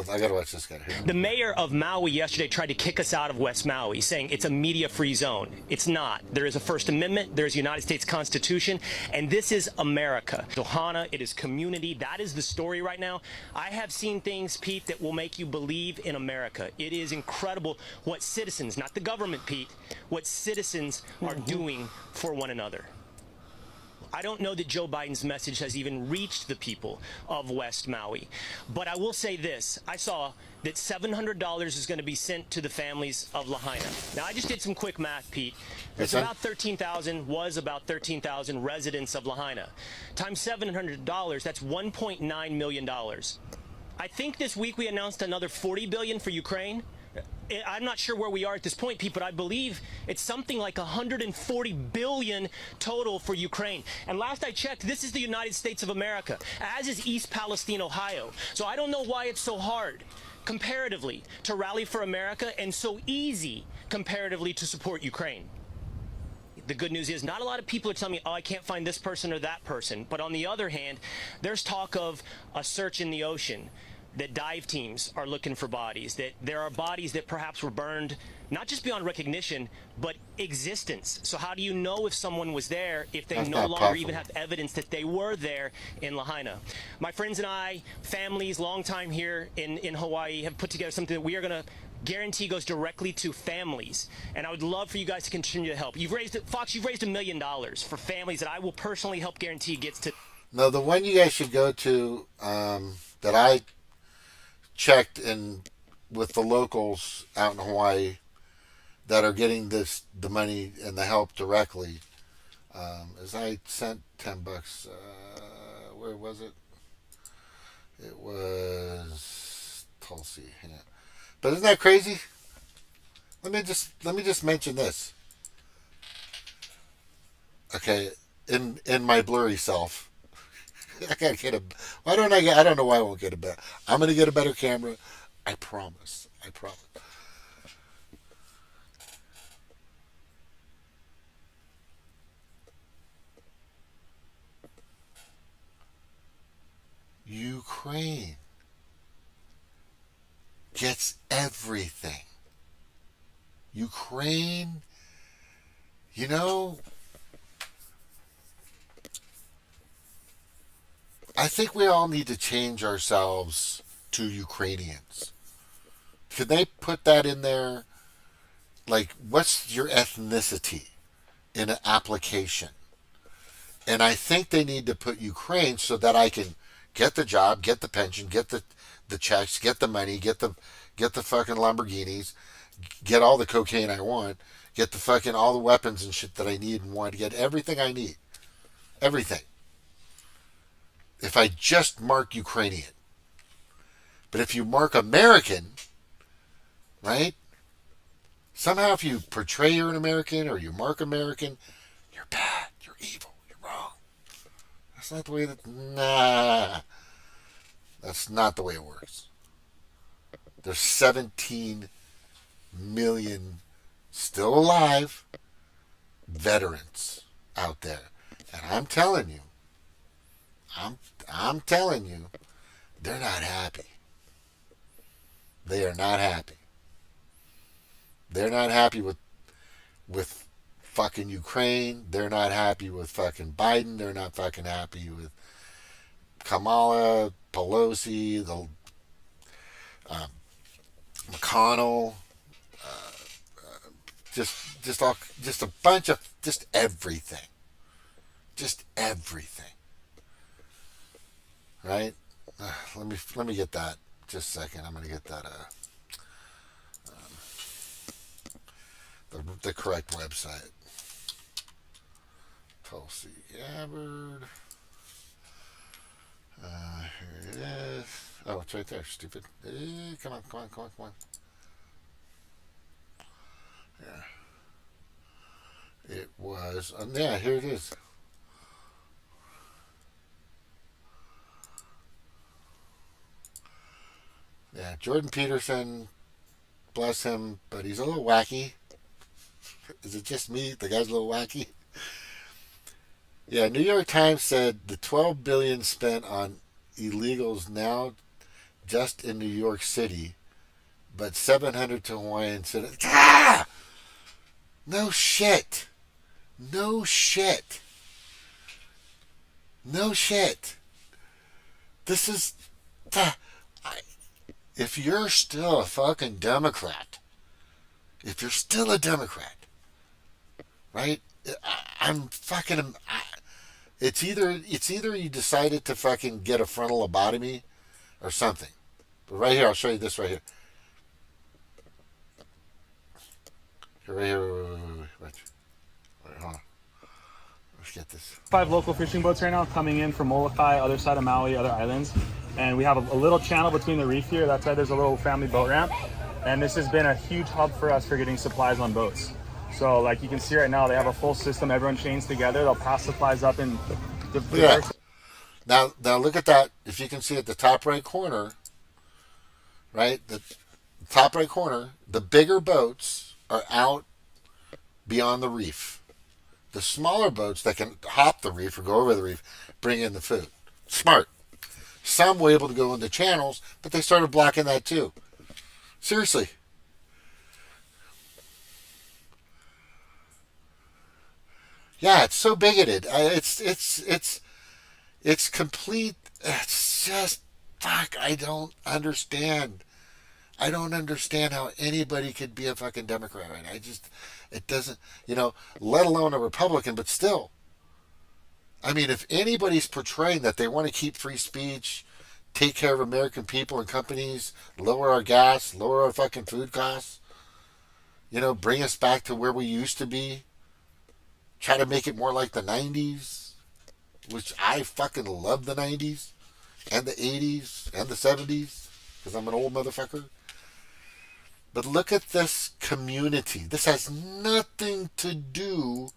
I gotta watch this guy here. The mayor of Maui yesterday tried to kick us out of West Maui, saying it's a media-free zone. It's not. There is a First Amendment, there is a United States Constitution, and this is America. Ohana, it is community. That is the story right now. I have seen things, Pete, that will make you believe in America. It is incredible what citizens, not the government, Pete, what citizens are doing for one another. I don't know that Joe Biden's message has even reached the people of West Maui. But I will say this. I saw that $700 is going to be sent to the families of Lahaina. Now, I just did some quick math, Pete. It's about 13,000 residents of Lahaina. Times $700, that's $1.9 million. I think this week we announced another $40 billion for Ukraine. I'm not sure where we are at this point, Pete, but I believe it's something like $140 billion total for Ukraine. And last I checked, this is the United States of America, as is East Palestine, Ohio. So I don't know why it's so hard, comparatively, to rally for America and so easy, comparatively, to support Ukraine. The good news is not a lot of people are telling me, oh, I can't find this person or that person. But on the other hand, there's talk of a search in the ocean, that dive teams are looking for bodies, that there are bodies that perhaps were burned, not just beyond recognition, but existence. So how do you know if someone was there if they no longer even have evidence that they were there in Lahaina? My friends and I, families, long time here in Hawaii, have put together something that we are going to guarantee goes directly to families. And I would love for you guys to continue to help. Fox, you've raised $1 million for families that I will personally help guarantee gets to. No, the one you guys should go to that I checked in with the locals out in Hawaii that are getting the money and the help directly. As I sent $10, where was it? It was Tulsi. Yeah. But isn't that crazy? Let me just mention this. Okay, in my blurry self. I gotta get a. Why don't I get? I don't know why I won't get a better. I'm gonna get a better camera. I promise. I promise. Ukraine gets everything. Ukraine, you know. I think we all need to change ourselves to Ukrainians. Can they put that in there? Like, what's your ethnicity in an application? And I think they need to put Ukraine so that I can get the job, get the pension, get the checks, get the money, get the fucking Lamborghinis, get all the cocaine I want, get the fucking all the weapons and shit that I need and want, get everything I need. Everything. If I just mark Ukrainian. But if you mark American, right? Somehow if you portray you're an American or you mark American, you're bad, you're evil, you're wrong. That's not the way that... Nah. That's not the way it works. There's 17 million still alive veterans out there. And I'm telling you, I'm telling you, they're not happy. They are not happy. They're not happy with fucking Ukraine. They're not happy with fucking Biden. They're not fucking happy with Kamala, Pelosi, the McConnell, just a bunch of just everything, right? Let me get that. Just a second. I'm gonna get that. The correct website. Tulsi Gabbard. Here it is. Oh, it's right there, stupid. Come on. Yeah. It was, yeah, here it is. Yeah, Jordan Peterson, bless him, but he's a little wacky. Is it just me? The guy's a little wacky. Yeah, New York Times said the $12 billion spent on illegals now just in New York City, but 700 to Hawaiian citizens. Ah! No shit. This is. If you're still a fucking Democrat, right? I'm fucking. It's either you decided to fucking get a frontal lobotomy or something. But right here, I'll show you this right here. Right here, wait. Hold on. Let's get this. 5 local fishing boats right now coming in from Molokai, other side of Maui, other islands. And we have a little channel between the reef here. That's why there's a little family boat ramp. And this has been a huge hub for us for getting supplies on boats. So like you can see right now, they have a full system. Everyone chains together. They'll pass supplies up in the yeah. Now look at that. If you can see at the top right corner, right? The top right corner, the bigger boats are out beyond the reef. The smaller boats that can hop the reef or go over the reef bring in the food. Smart. Some were able to go into channels, but they started blocking that too. Seriously. Yeah, it's so bigoted. It's complete. It's just fuck. I don't understand. I don't understand how anybody could be a fucking Democrat right now. It doesn't, let alone a Republican, but still. I mean, if anybody's portraying that they want to keep free speech, take care of American people and companies, lower our gas, lower our fucking food costs, bring us back to where we used to be, try to make it more like the 90s, which I fucking love the 90s, and the 80s, and the 70s, because I'm an old motherfucker. But look at this community. This has nothing to do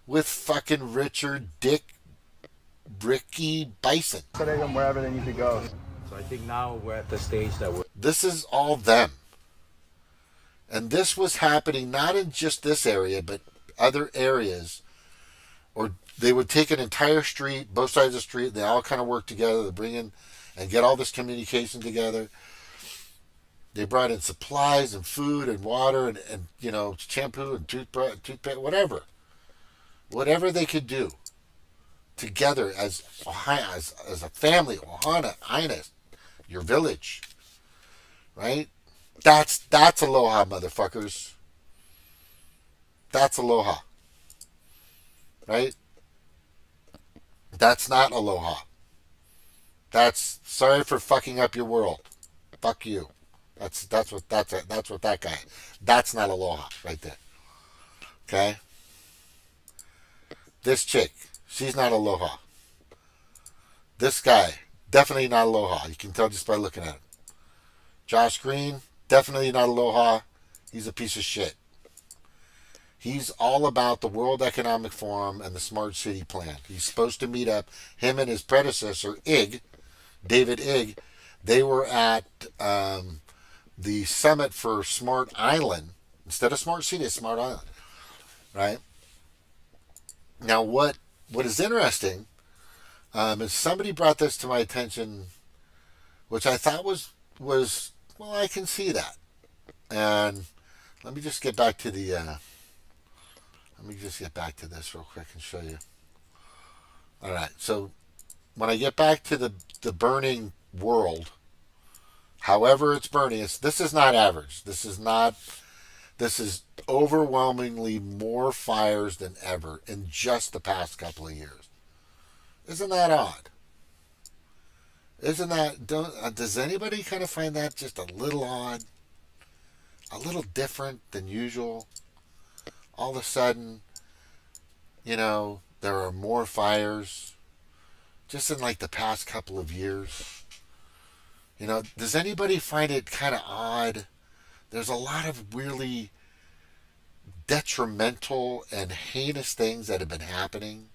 with fucking Richard Ricky Bissen. Putting them wherever they need to go. So I think now we're at the stage that This is all them. And this was happening not in just this area, but other areas. Or they would take an entire street, both sides of the street, and they all kind of work together to bring in and get all this communication together. They brought in supplies and food and water and shampoo and toothpaste, whatever. Whatever they could do together as a family, Ohana, Ines, your village. Right? That's aloha, motherfuckers. That's aloha. Right? That's not aloha. That's sorry for fucking up your world. Fuck you. That's what that guy. That's not aloha right there. Okay? This chick, she's not aloha. This guy, definitely not aloha. You can tell just by looking at him. Josh Green, definitely not aloha. He's a piece of shit. He's all about the World Economic Forum and the Smart City Plan. He's supposed to meet up. Him and his predecessor, David Ig, they were at the summit for Smart Island. Instead of Smart City, it's Smart Island. Right? Now, what is interesting is somebody brought this to my attention, which I thought was well, I can see that. And let me just get back to the Let me just get back to this real quick and show you. All right, so when I get back to the burning world, however it's burning, this is not average. This is overwhelmingly more fires than ever in just the past couple of years. Isn't that odd? Isn't that, does anybody kind of find that just a little odd? A little different than usual? All of a sudden, there are more fires just in like the past couple of years. Does anybody find it kind of odd? There's a lot of really detrimental and heinous things that have been happening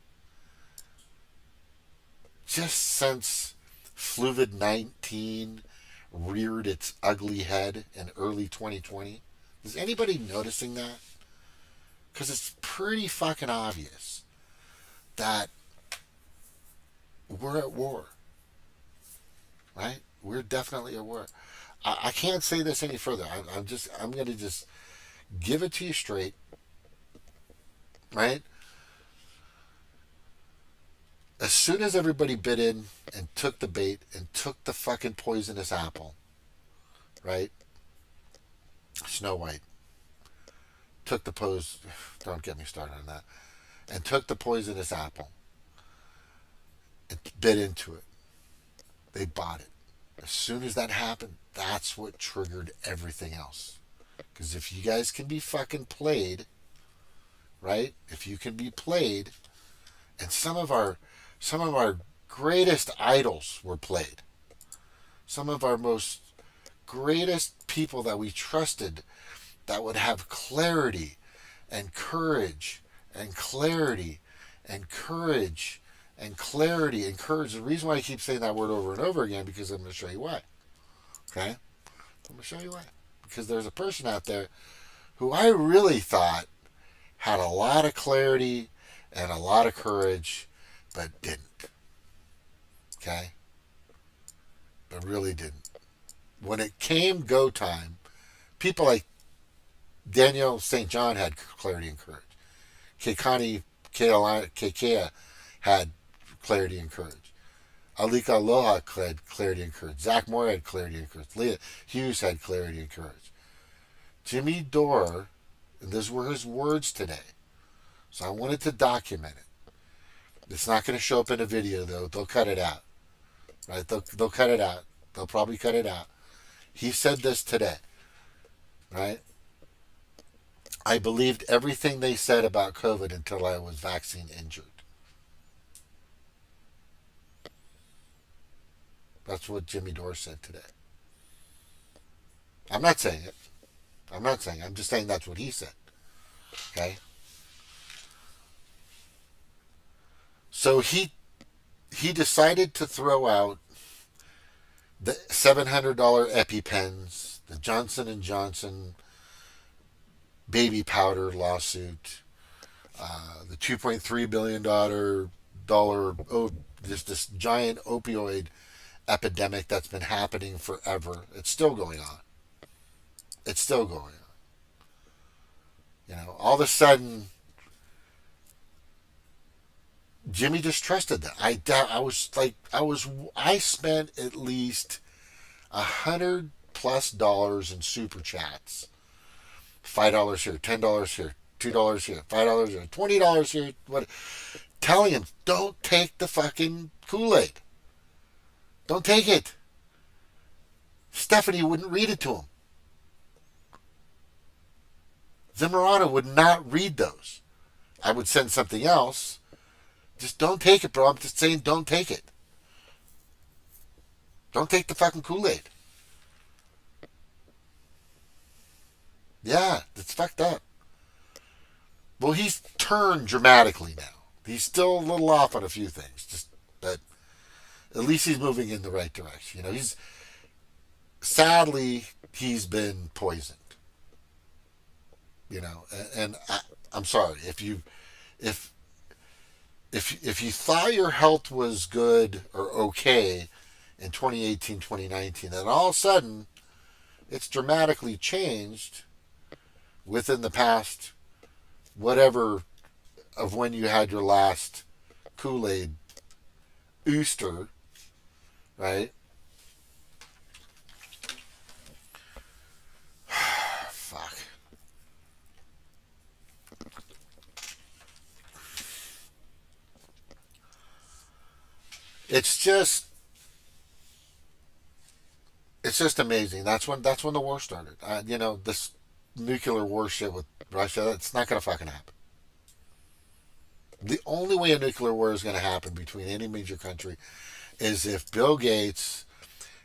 just since Fluvid-19 reared its ugly head in early 2020. Is anybody noticing that? Because it's pretty fucking obvious that we're at war. Right? We're definitely at war. I can't say this any further. I'm going to just give it to you straight. Right? As soon as everybody bit in and took the bait and took the fucking poisonous apple, right? Snow White took the don't get me started on that, and took the poisonous apple and bit into it. They bought it. As soon as that happened, that's what triggered everything else. Because if you guys can be fucking played, right? If you can be played, and some of our greatest idols were played. Some of our most greatest people that we trusted that would have clarity and courage and clarity and courage and clarity and courage. The reason why I keep saying that word over and over again, because I'm going to show you why. Okay? I'm going to show you why. Because there's a person out there who I really thought had a lot of clarity and a lot of courage, but didn't. Okay? But really didn't. When it came go time, people like Daniel St. John had clarity and courage. Keikani Kekea had clarity and courage. Alika Aloha had clarity and courage. Zach Moore had clarity and courage. Leah Hughes had clarity and courage. Jimmy Dore, and those were his words today. So I wanted to document it. It's not going to show up in a video, though. They'll cut it out. Right? They'll cut it out. They'll probably cut it out. He said this today. Right? I believed everything they said about COVID until I was vaccine injured. That's what Jimmy Dore said today. I'm not saying it. I'm just saying that's what he said. Okay? So he decided to throw out the $700 EpiPens, the Johnson & Johnson baby powder lawsuit, the $2.3 billion this giant opioid epidemic that's been happening forever. It's still going on. All of a sudden, Jimmy just trusted that. I spent at least $100+ in super chats. $5 here, $10 here, $2 here, $5 here, $20 here. What? Telling him, don't take the fucking Kool-Aid. Don't take it. Stephanie wouldn't read it to him. Zimmerana would not read those. I would send something else. Just don't take it, bro. I'm just saying don't take it. Don't take the fucking Kool-Aid. Yeah, it's fucked up. Well, he's turned dramatically now. He's still a little off on a few things, but at least he's moving in the right direction. Sadly, he's been poisoned. And I'm sorry if you thought your health was good or okay in 2018, 2019, then all of a sudden it's dramatically changed within the past whatever of when you had your last Kool-Aid ooster, right? Fuck. It's just amazing. That's when the war started. This nuclear war shit with Russia, that's not gonna fucking happen. The only way a nuclear war is gonna happen between any major country is if Bill Gates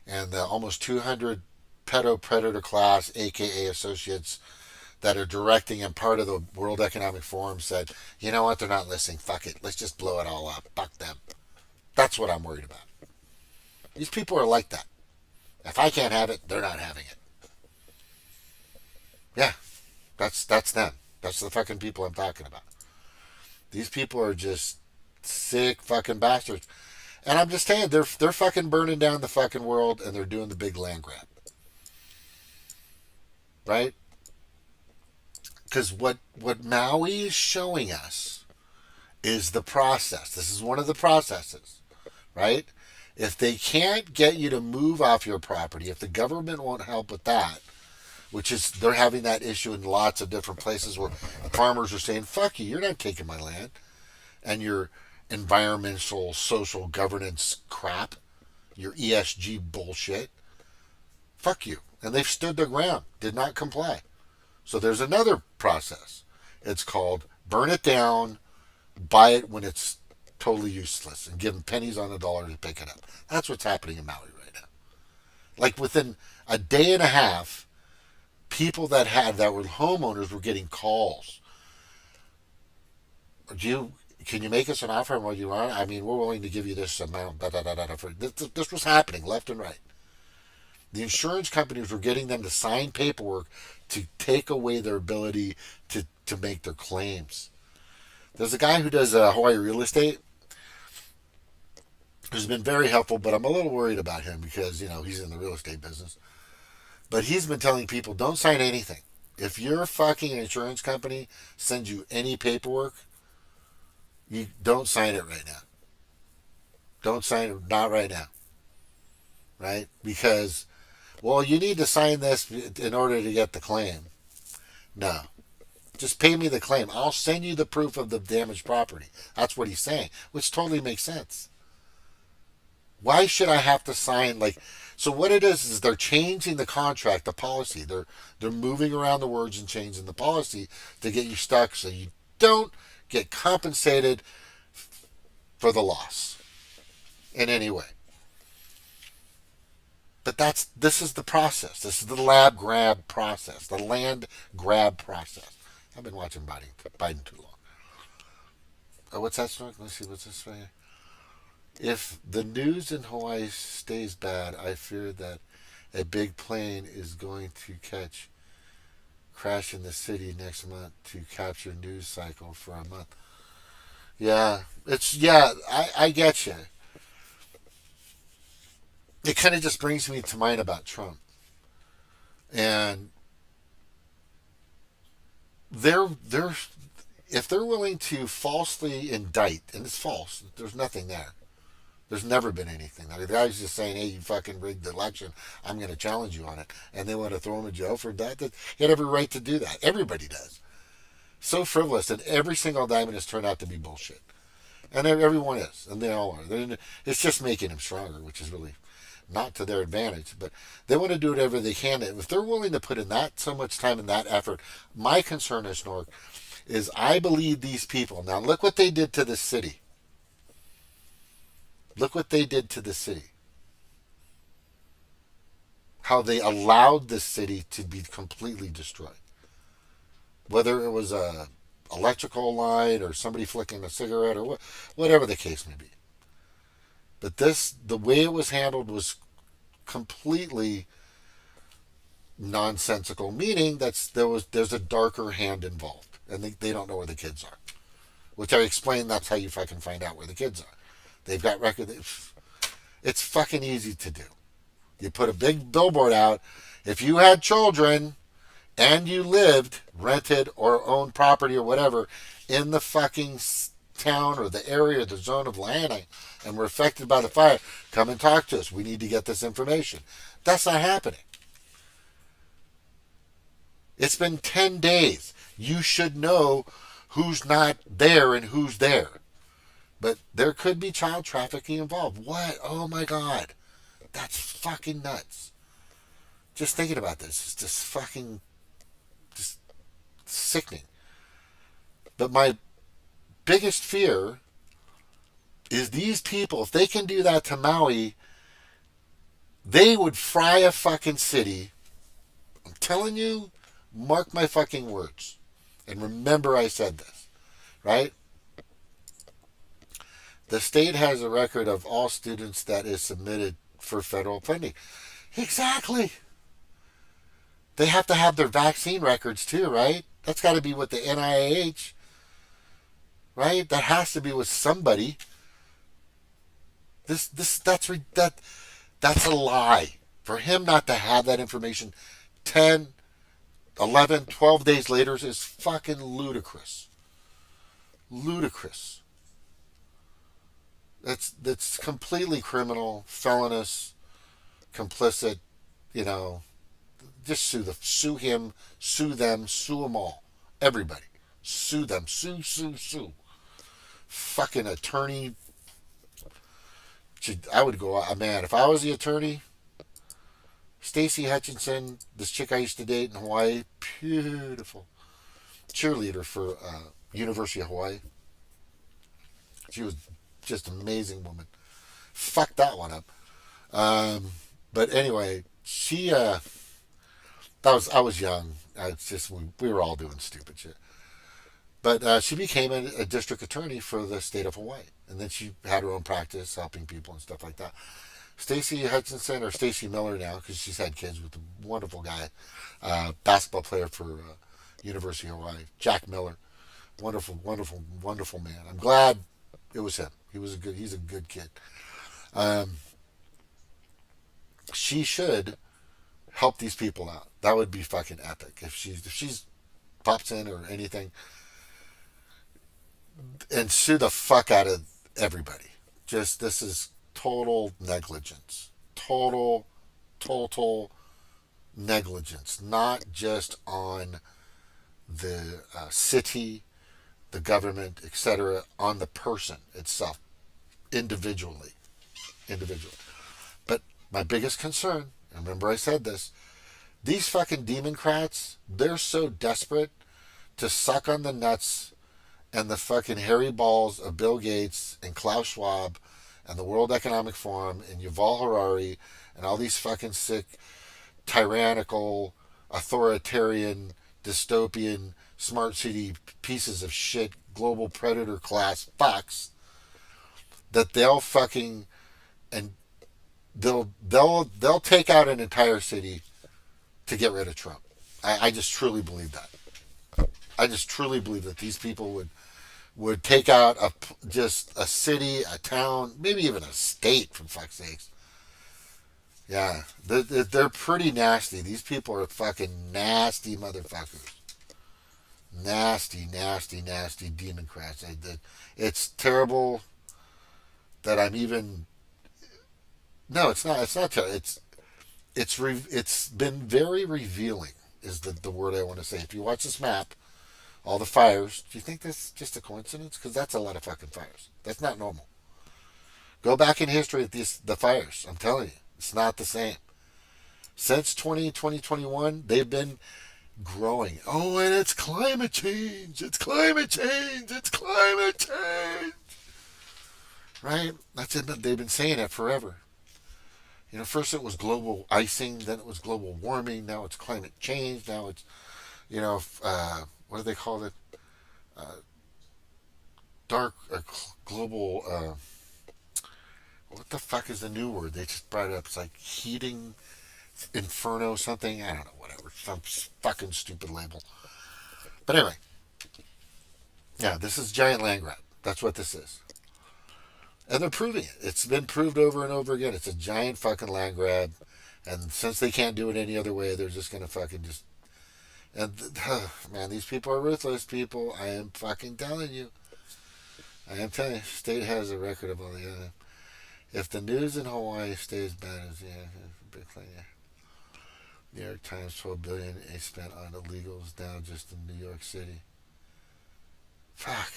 and the almost 200 Pedo-Predator Class, aka associates, that are directing and part of the World Economic Forum said, you know what, they're not listening. Fuck it. Let's just blow it all up. Fuck them. That's what I'm worried about. These people are like that. If I can't have it, they're not having it. Yeah, that's them. That's the fucking people I'm talking about. These people are just sick fucking bastards. And I'm just saying, they're fucking burning down the fucking world, and they're doing the big land grab. Right? Because what Maui is showing us is the process. This is one of the processes, right? If they can't get you to move off your property, if the government won't help with that, which is, they're having that issue in lots of different places where farmers are saying, fuck you, you're not taking my land. And your environmental, social governance crap, your ESG bullshit, fuck you. And they've stood their ground, did not comply. So there's another process. It's called burn it down, buy it when it's totally useless, and give them pennies on the dollar to pick it up. That's what's happening in Maui right now. Like within a day and a half, people that were homeowners were getting calls. Can you make us an offer on what you want? I mean, we're willing to give you this amount. This was happening left and right. The insurance companies were getting them to sign paperwork to take away their ability to make their claims. There's a guy who does Hawaii real estate who's been very helpful, but I'm a little worried about him because, he's in the real estate business. But he's been telling people, don't sign anything. If your fucking insurance company sends you any paperwork, you don't sign it right now. Don't sign it, not right now. Right? Because, well, you need to sign this in order to get the claim. No. Just pay me the claim. I'll send you the proof of the damaged property. That's what he's saying, which totally makes sense. Why should I have to sign, so what it is they're changing the contract, the policy. They're moving around the words and changing the policy to get you stuck so you don't get compensated for the loss in any way. But this is the process. This is the lab grab process, the land grab process. I've been watching Biden too long. Oh, what's that story? Let's see, what's this right here? If the news in Hawaii stays bad, I fear that a big plane is going to crash in the city next month to capture news cycle for a month. Yeah, I get you. It kind of just brings me to mind about Trump. And if they're willing to falsely indict, and it's false, there's nothing there. There's never been anything. The guy's just saying, hey, you fucking rigged the election. I'm going to challenge you on it. And they want to throw him in jail for that. He had every right to do that. Everybody does. So frivolous, and every single indictment has turned out to be bullshit. And everyone is. And they all are. It's just making him stronger, which is really not to their advantage. But they want to do whatever they can. If they're willing to put in that so much time and that effort, my concern is, Snork, is I believe these people. Now, look what they did to the city. Look what they did to the city. How they allowed the city to be completely destroyed. Whether it was a electrical line or somebody flicking a cigarette or whatever the case may be. But the way it was handled was completely nonsensical, meaning that there's a darker hand involved. And they don't know where the kids are. Which I explained, that's how you fucking find out where the kids are. They've got records. It's fucking easy to do. You put a big billboard out. If you had children and you lived, rented, or owned property or whatever in the fucking town or the area or the zone of landing and were affected by the fire, come and talk to us. We need to get this information. That's not happening. It's been 10 days. You should know who's not there and who's there. But there could be child trafficking involved. What? Oh my God. That's fucking nuts. Just thinking about this is just fucking just sickening. But my biggest fear is these people, if they can do that to Maui, they would fry a fucking city. I'm telling you, mark my fucking words. And remember I said this, right? The state has a record of all students that is submitted for federal funding. Exactly. They have to have their vaccine records too, right? That's got to be with the NIH, right? That has to be with somebody. That's a lie. For him not to have that information 10, 11, 12 days later is fucking ludicrous. Ludicrous. That's completely criminal, felonious, complicit, just sue him, sue them, sue them all. Everybody. Sue them. Sue. Fucking attorney. I would go, man, if I was the attorney, Stacy Hutchinson, this chick I used to date in Hawaii, beautiful. Cheerleader for University of Hawaii. She was just an amazing woman. Fucked that one up. But anyway, she, I was young. It's just, we were all doing stupid shit. But she became a district attorney for the state of Hawaii. And then she had her own practice, helping people and stuff like that. Stacy Hutchinson, or Stacy Miller now, because she's had kids with a wonderful guy, basketball player for University of Hawaii, Jack Miller. Wonderful, wonderful, wonderful man. I'm glad it was him. He's a good kid. She should help these people out. That would be fucking epic. If she's pops in or anything, and sue the fuck out of everybody. This is total negligence. Total negligence. Not just on the city, the government, etc., on the person itself, individually. But my biggest concern, and remember I said this, these fucking Democrats, they're so desperate to suck on the nuts and the fucking hairy balls of Bill Gates and Klaus Schwab and the World Economic Forum and Yuval Harari and all these fucking sick, tyrannical, authoritarian, dystopian, smart city pieces of shit, global predator class fucks, that they'll fucking, and they'll take out an entire city to get rid of Trump. I just truly believe that. I just truly believe that these people would take out just a city, a town, maybe even a state, for fuck's sakes. Yeah, they're pretty nasty. These people are fucking nasty motherfuckers. Nasty Democrats. It's terrible that I'm even... No, it's not terrible. It's been very revealing, is the word I want to say. If you watch this map, all the fires, do you think that's just a coincidence? Because that's a lot of fucking fires. That's not normal. Go back in history at the fires. I'm telling you, it's not the same. Since 2021, they've been growing. Oh, and it's climate change. It's climate change. Right? That's it. They've been saying it forever. First it was global icing, then it was global warming, now it's climate change, now it's, what do they call it? Global, what the fuck is the new word? They just brought it up. It's like heating, inferno, something. I don't know, whatever. Some fucking stupid label. But anyway. Yeah, this is giant land grab. That's what this is. And they're proving it. It's been proved over and over again. It's a giant fucking land grab. And since they can't do it any other way, they're just going to fucking just And man, these people are ruthless people. I am fucking telling you. I am telling you. State has a record of all the other. If the news in Hawaii stays bad as big thing, yeah. New York Times $12 billion is spent on illegals now just in New York City. Fuck.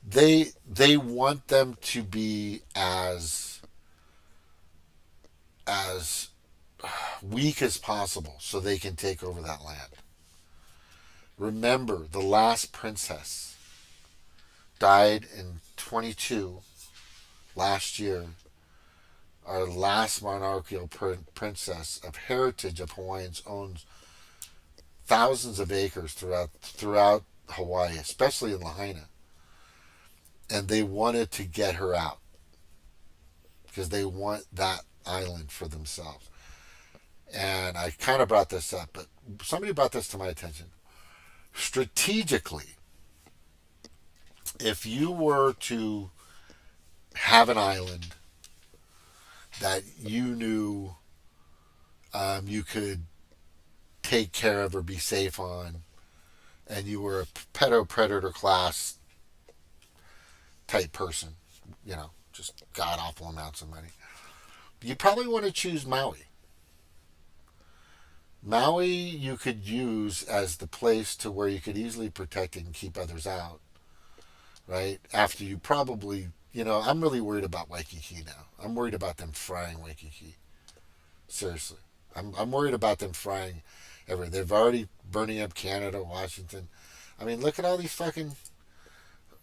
They want them to be as weak as possible so they can take over that land. Remember, the last princess died in 22 last year. Our last monarchical princess of heritage of Hawaiians owns thousands of acres throughout Hawaii, especially in Lahaina. And they wanted to get her out because they want that island for themselves. And I kind of brought this up, but somebody brought this to my attention. Strategically, if you were to have an island that you knew you could take care of or be safe on, and you were a Pedo-Predator Class type person, just god awful amounts of money, you probably want to choose Maui. Maui you could use as the place to where you could easily protect and keep others out, right? After you probably, I'm really worried about Waikiki now. I'm worried about them frying Waikiki. Seriously. I'm worried about them frying everywhere. They've already burning up Canada, Washington. I mean, look at all these fucking...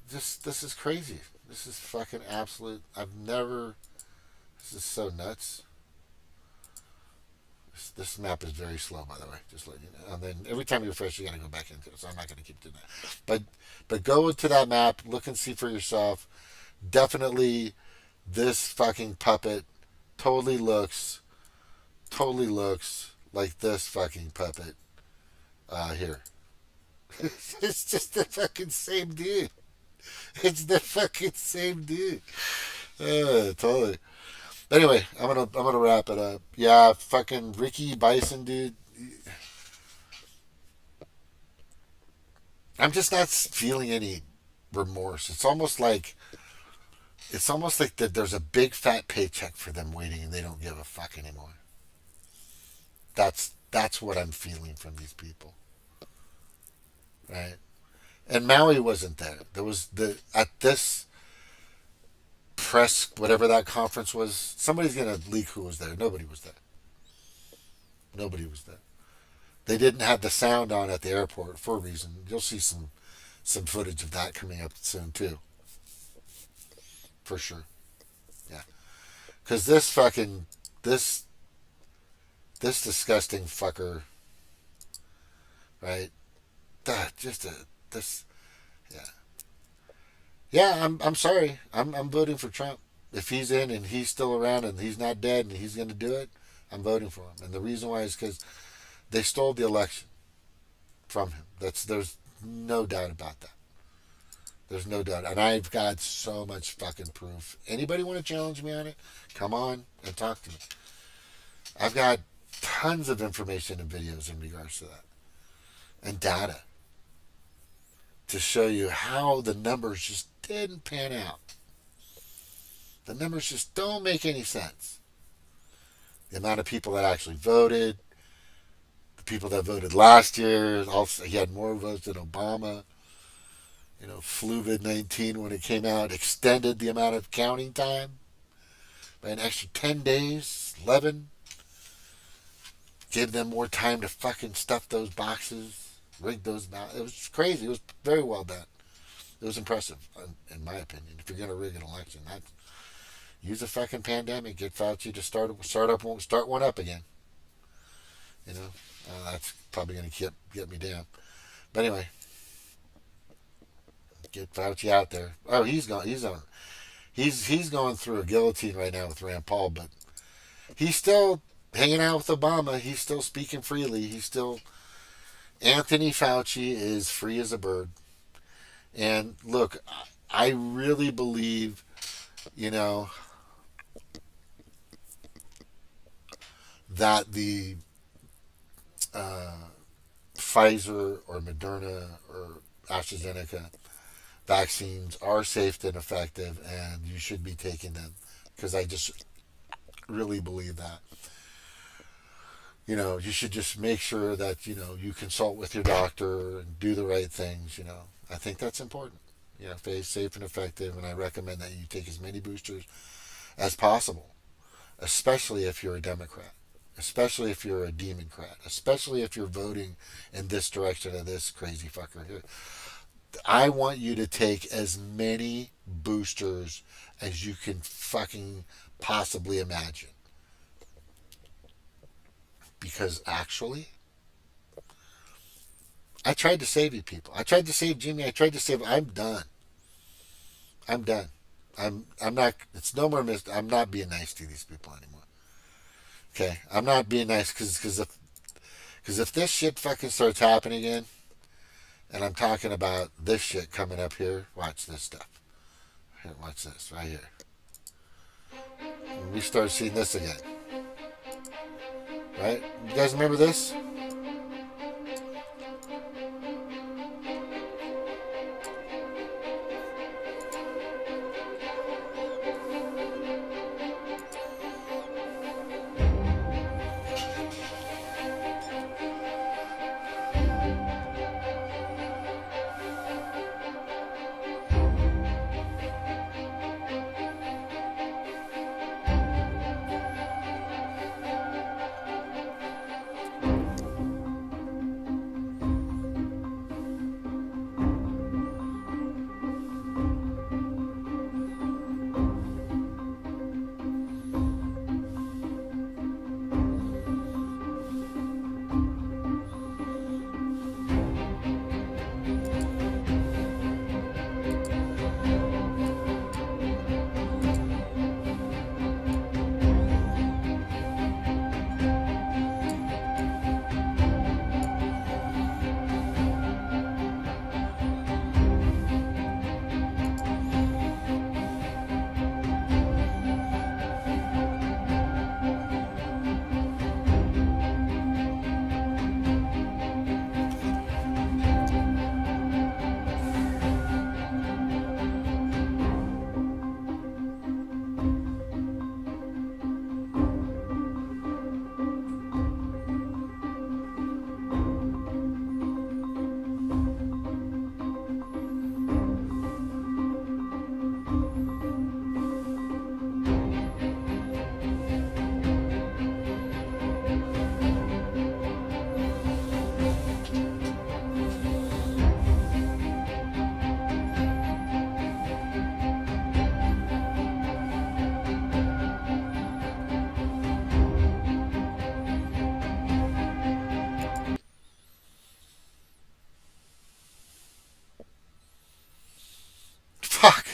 This is crazy. This is fucking absolute... This is so nuts. This map is very slow, by the way. Just letting you know. And then every time you refresh, you gotta go back into it. So I'm not gonna keep doing that. But go to that map, look and see for yourself. Definitely, this fucking puppet totally looks like this fucking puppet here. It's just the fucking same dude. It's the fucking same dude. Totally. Anyway, I'm gonna wrap it up. Yeah, fucking Ricky Bissen, dude. I'm just not feeling any remorse. It's almost like that there's a big fat paycheck for them waiting, and they don't give a fuck anymore. That's what I'm feeling from these people, right? And Maui wasn't there. There was at this press, whatever that conference was, somebody's going to leak who was there. Nobody was there. They didn't have the sound on at the airport for a reason. You'll see some footage of that coming up soon too. For sure. Yeah. Because this disgusting fucker, right? Yeah, I'm sorry. I'm voting for Trump. If he's in and he's still around and he's not dead and he's going to do it, I'm voting for him. And the reason why is because they stole the election from him. There's no doubt about that. There's no doubt. And I've got so much fucking proof. Anybody want to challenge me on it? Come on and talk to me. I've got tons of information and videos in regards to that. And data. To show you how the numbers just didn't pan out. The numbers just don't make any sense. The amount of people that actually voted, the people that voted last year, also he had more votes than Obama. Fluvid-19 when it came out extended the amount of counting time by an extra 10 days, 11. Give them more time to fucking stuff those boxes, rig those ballots. It was crazy. It was very well done. It was impressive, in my opinion. If you're going to rig an election, use a fucking pandemic. Get Fauci to start one up again. That's probably going to get me down. But anyway, get Fauci out there. Oh, he's going through a guillotine right now with Rand Paul, but he's still hanging out with Obama. He's still speaking freely. Anthony Fauci is free as a bird. And look, I really believe, that the Pfizer or Moderna or AstraZeneca vaccines are safe and effective, and you should be taking them, because I just really believe that. You should just make sure that, you consult with your doctor and do the right things, I think that's important. Safe and effective, and I recommend that you take as many boosters as possible, especially if you're a Democrat, especially if you're a Democrat, especially if you're voting in this direction of this crazy fucker here. I want you to take as many boosters as you can fucking possibly imagine. Because actually, I tried to save you people. I tried to save Jimmy. I tried to save. I'm done. I'm done. I'm not. It's no more. I'm not being nice to these people anymore. Okay, I'm not being nice because if this shit fucking starts happening again, and I'm talking about this shit coming up here. Watch this stuff. Here, watch this right here. When we start seeing this again. Right? You guys remember this? Fuck.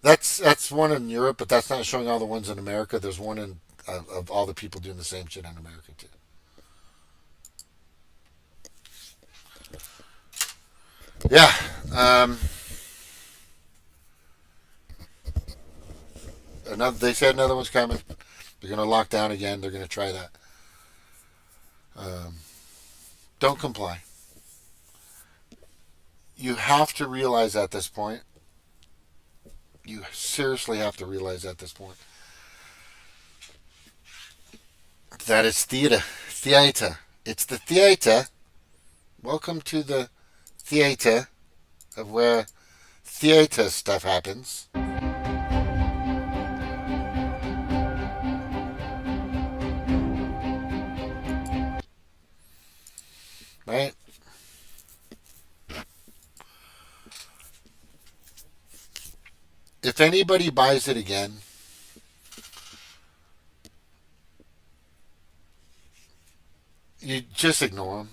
That's one in Europe, but that's not showing all the ones in America. There's one in of all the people doing the same shit in America too. Yeah. They said another one's coming. They're gonna lock down again. They're gonna try that. Don't comply. You have to realize at this point. You seriously have to realize at this point that it's theater. It's the theater. Welcome to the theater of where theater stuff happens. Right? If anybody buys it again, you just ignore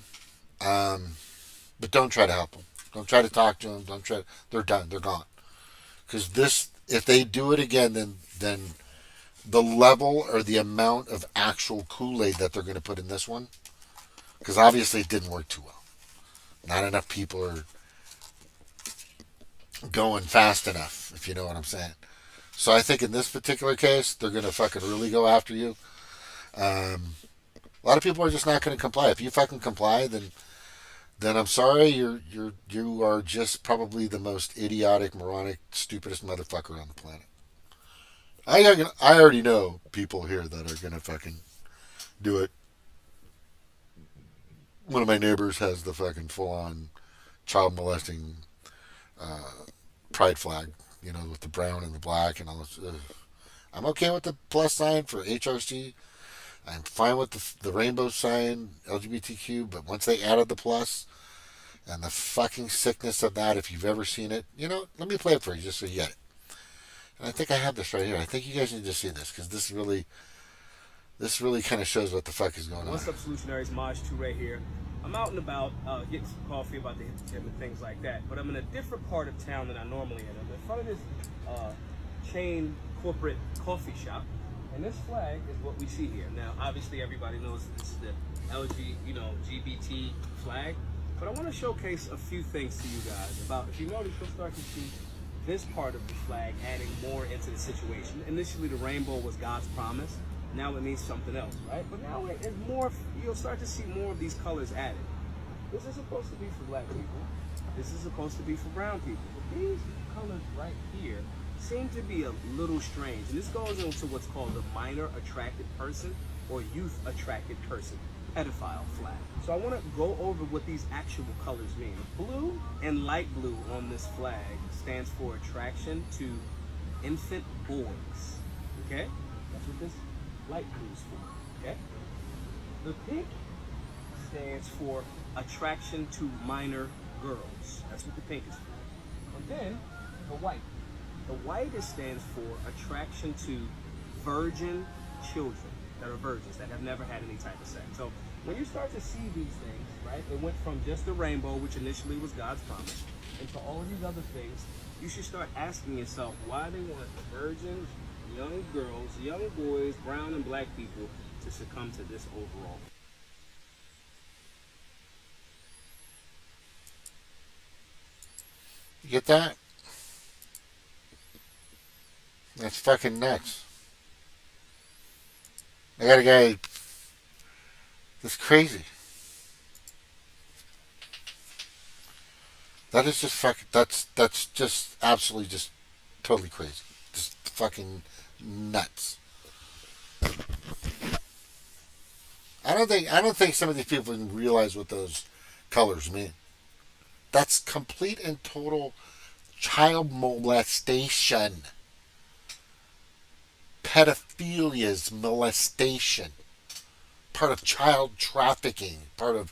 them. But don't try to help them. Don't try to talk to them. Don't try. They're done. They're gone. Because if they do it again, then the level or the amount of actual Kool-Aid that they're going to put in this one, because obviously it didn't work too well. Not enough people are going fast enough, if you know what I'm saying. So I think in this particular case, they're going to fucking really go after you. A lot of people are just not going to comply. If you fucking comply, then I'm sorry, you are just probably the most idiotic, moronic, stupidest motherfucker on the planet. I already know people here that are gonna fucking do it. One of my neighbors has the fucking full on child molesting pride flag, with the brown and the black and all this. I'm okay with the plus sign for HRC. I'm fine with the rainbow sign, LGBTQ, but once they added the plus and the fucking sickness of that, if you've ever seen it, let me play it for you just so you get it. And I think I have this right here. I think you guys need to see this because this really kind of shows what the fuck is going on. What's up, Solutionaries? Maj 2 right here. I'm out and about getting some coffee, about to hit the gym and things like that. But I'm in a different part of town than I normally am. I'm in front of this chain corporate coffee shop. And this flag is what we see here. Now, obviously, everybody knows this is the LGBT flag. But I want to showcase a few things to you guys about, if you notice, you'll start to see this part of the flag adding more into the situation. Initially, the rainbow was God's promise. Now it means something else, right? But now it's more, you'll start to see more of these colors added. This is supposed to be for black people. This is supposed to be for brown people. But these colors right here seem to be a little strange. And this goes into what's called the minor attracted person or youth attracted person pedophile flag. So I want to go over what these actual colors mean. Blue and light blue on this flag stands for attraction to infant boys. Okay? That's what this light blue is for. Okay? The pink stands for attraction to minor girls. That's what the pink is for. And then the white. The white stands for attraction to virgin children that are virgins, that have never had any type of sex. So when you start to see these things, right, it went from just the rainbow, which initially was God's promise, into all of these other things, you should start asking yourself why they want virgins, young girls, young boys, brown and black people to succumb to this overall. You get that? That's fucking nuts. I got a guy that's crazy. That is just fucking. That's just absolutely just totally crazy. Just fucking nuts. I don't think some of these people even realize what those colors mean. That's complete and total child molestation. Pedophilia's molestation. Part of child trafficking. Part of...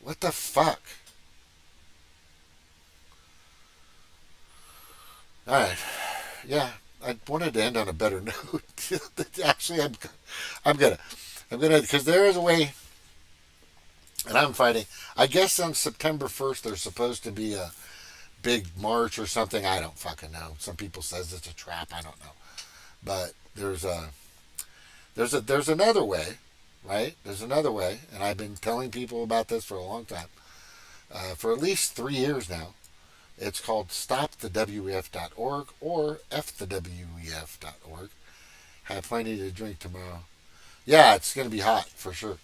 what the fuck? Alright. Yeah, I wanted to end on a better note. Actually, I'm gonna, because there is a way, and I'm fighting. I guess on September 1st there's supposed to be a big march or something. I don't fucking know. Some people says it's a trap. I don't know. But there's another way, right? There's another way, and I've been telling people about this for a long time, for at least 3 years now. It's called stopthewef.org or fthewef.org. Have plenty to drink tomorrow. Yeah, it's going to be hot for sure.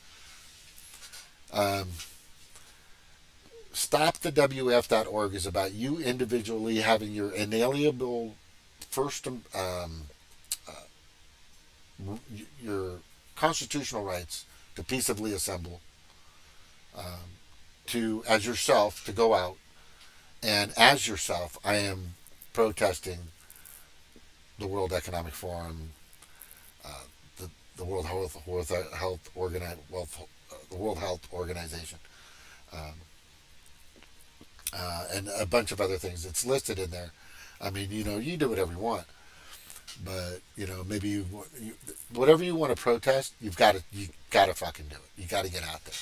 StopTheWF.org is about you individually having your inalienable first, your constitutional rights to peaceably assemble, to as yourself to go out, and as yourself, I am protesting the World Economic Forum, the World Health Organization. And a bunch of other things. It's listed in there. I mean, you do whatever you want, but maybe whatever you want to protest, you got to fucking do it. You got to get out there.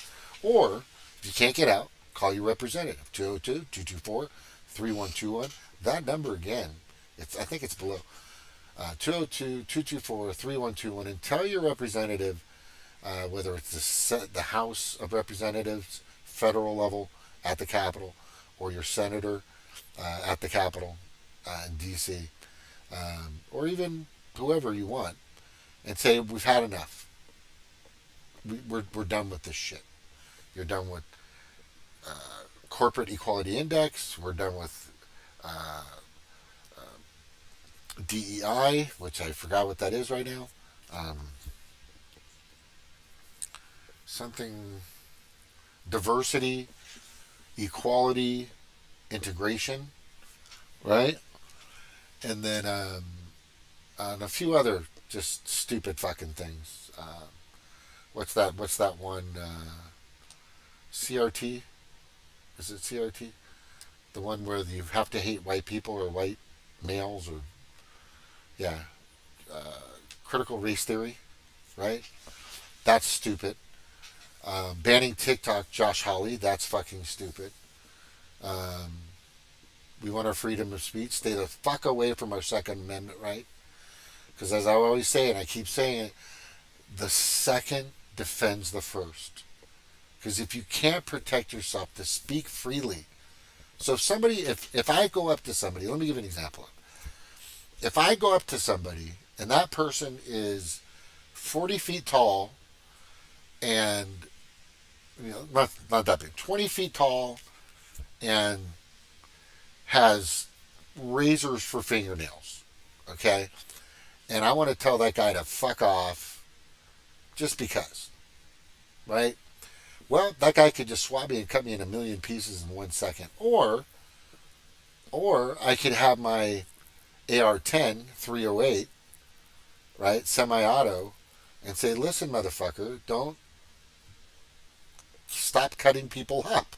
Or if you can't get out, call your representative 202-224-3121. That number again, I think it's below 202-224-3121, and tell your representative whether it's the House of Representatives, federal level at the Capitol, or your senator at the Capitol in D.C., or even whoever you want, and say, we've had enough. We're done with this shit. You're done with corporate equality index. We're done with DEI, which I forgot what that is right now. Something diversity, equality, integration, right? And then and a few other just stupid fucking things. What's that one? CRT? Is it CRT? The one where you have to hate white people or white males or critical race theory, right? That's stupid. Banning TikTok, Josh Hawley, that's fucking stupid. We want our freedom of speech. Stay the fuck away from our Second Amendment right. Because as I always say, and I keep saying it, the second defends the first. Because if you can't protect yourself to speak freely, so if I go up to somebody, let me give you an example. If I go up to somebody and that person is 40 feet tall and, not that big, 20 feet tall and has razors for fingernails, okay? And I want to tell that guy to fuck off just because, right? Well, that guy could just swab me and cut me in a million pieces in 1 second. Or I could have my AR-10 308, right, semi-auto, and say, listen, motherfucker, don't stop cutting people up,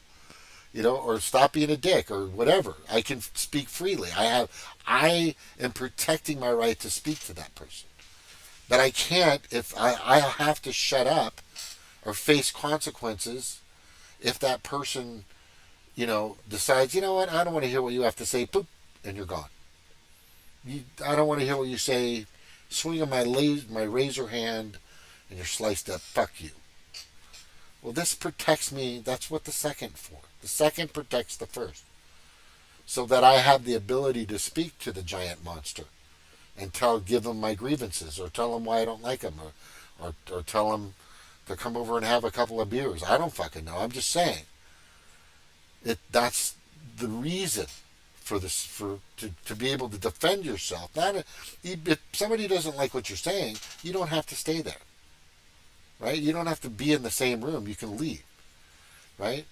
or stop being a dick or whatever. I can speak freely. I am protecting my right to speak to that person. But I can't if I'll have to shut up or face consequences if that person, decides, you know what, I don't want to hear what you have to say, boop, and you're gone. I don't want to hear what you say, swing on my razor hand, and you're sliced up, fuck you. Well, this protects me, that's what the second for. The second protects the first. So that I have the ability to speak to the giant monster and give him my grievances or tell him why I don't like him or tell him to come over and have a couple of beers. I don't fucking know. I'm just saying. That's the reason for this, to be able to defend yourself. If somebody doesn't like what you're saying, you don't have to stay there. Right? You don't have to be in the same room. You can leave. Right?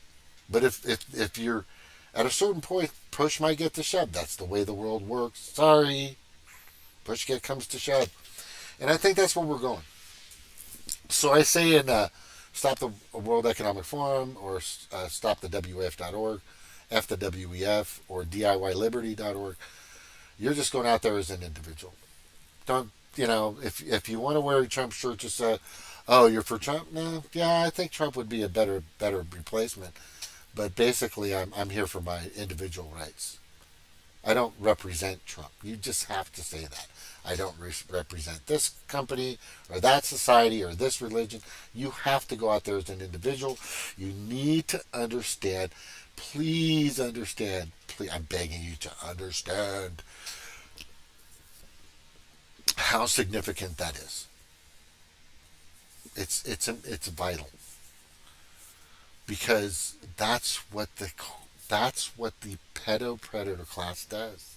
But if you're at a certain point, push might get to shove. That's the way the world works. Sorry. Push comes to shove. And I think that's where we're going. So I say in Stop the World Economic Forum or Stop the WEF.org, F the WEF, or DIYLiberty.org, you're just going out there as an individual. Don't, if you want to wear a Trump shirt, just say, oh, you're for Trump? No, yeah, I think Trump would be a better replacement. But basically, I'm here for my individual rights. I don't represent Trump. You just have to say that. I don't represent this company or that society or this religion. You have to go out there as an individual. You need to understand. Please understand. Please, I'm begging you to understand how significant that is. It's vital. Because that's what the Pedo-Predator Class does.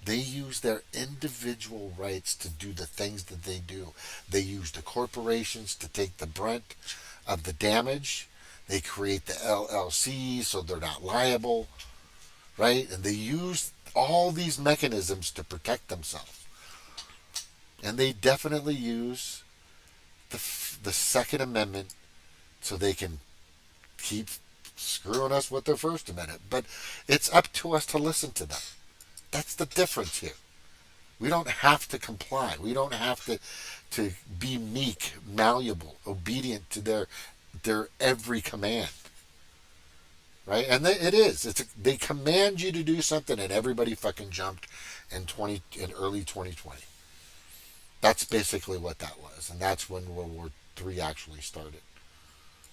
They use their individual rights to do the things that they do. They use the corporations to take the brunt of the damage. They create the LLC so they're not liable, right? And they use all these mechanisms to protect themselves. And they definitely use the Second Amendment so they can keep screwing us with their First Amendment. But it's up to us to listen to them. That's the difference here. We don't have to comply. We don't have to be meek, malleable, obedient to their every command. Right? And it is. They command you to do something, and everybody fucking jumped in early 2020. That's basically what that was, and that's when World War III actually started.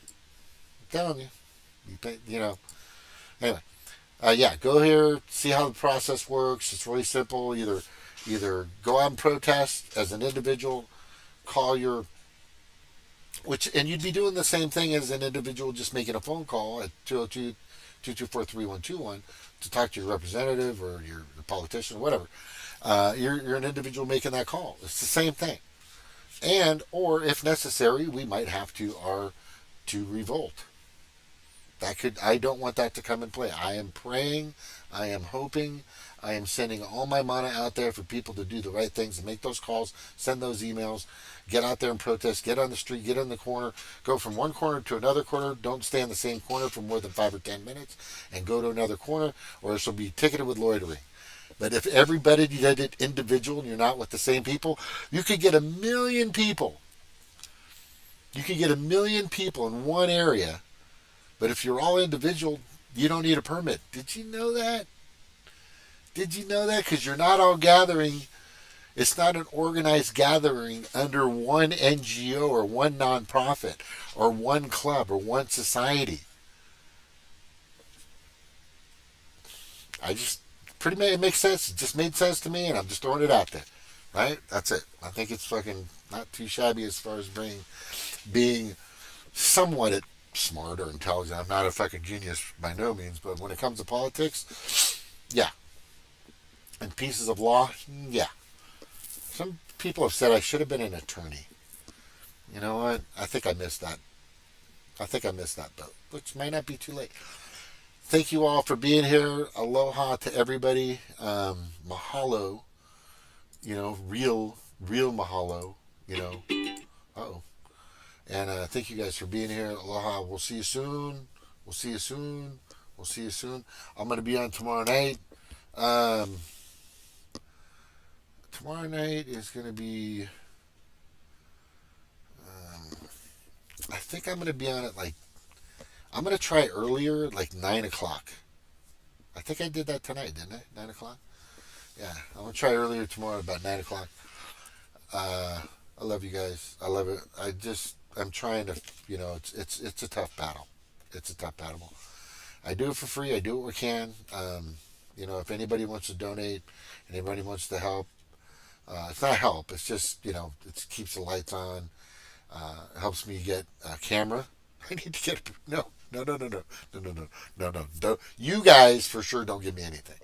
I'm telling you. Anyway. Go here, see how the process works. It's really simple. Either Either go out and protest as an individual, call your, and you'd be doing the same thing as an individual, just making a phone call at 202-224-3121 to talk to your representative or your politician or whatever. You're an individual making that call. It's the same thing. And, or if necessary, we might have to revolt. I don't want that to come in play. I am praying, I am hoping, I am sending all my mana out there for people to do the right things and make those calls, send those emails, get out there and protest, get on the street, get in the corner, go from one corner to another corner. Don't stay in the same corner for more than 5 or 10 minutes and go to another corner, or this will be ticketed with loitering. But if everybody did it individual and you're not with the same people, you could get 1 million people. You could get 1 million people in one area. But if you're all individual, you don't need a permit. Did you know that? Did you know that? Because you're not all gathering. It's not an organized gathering under one NGO or one nonprofit or one club or one society. It makes sense. It just made sense to me, and I'm just throwing it out there. Right? That's it. I think it's fucking not too shabby as far as being somewhat smart or intelligent. I'm not a fucking genius by no means, but when it comes to politics, yeah. And pieces of law, yeah. Some people have said I should have been an attorney. You know what? I think I missed that. Boat, which might not be too late. Thank you all for being here. Aloha to everybody. Mahalo. You know, real mahalo. You know. Uh-oh. And thank you guys for being here. Aloha. We'll see you soon. I'm going to be on tomorrow night. Tomorrow night is going to be... I think I'm going to be on it I'm going to try earlier, 9 o'clock. I think I did that tonight, didn't I? 9 o'clock? Yeah, I'm going to try earlier tomorrow, about 9 o'clock. I love you guys. I love it. I'm trying to, it's a tough battle. It's a tough battle. I do it for free. I do what we can. If anybody wants to donate, anybody wants to help, it's not help. It's just, it keeps the lights on. It helps me get a camera. I need to get no. You guys for sure don't give me anything.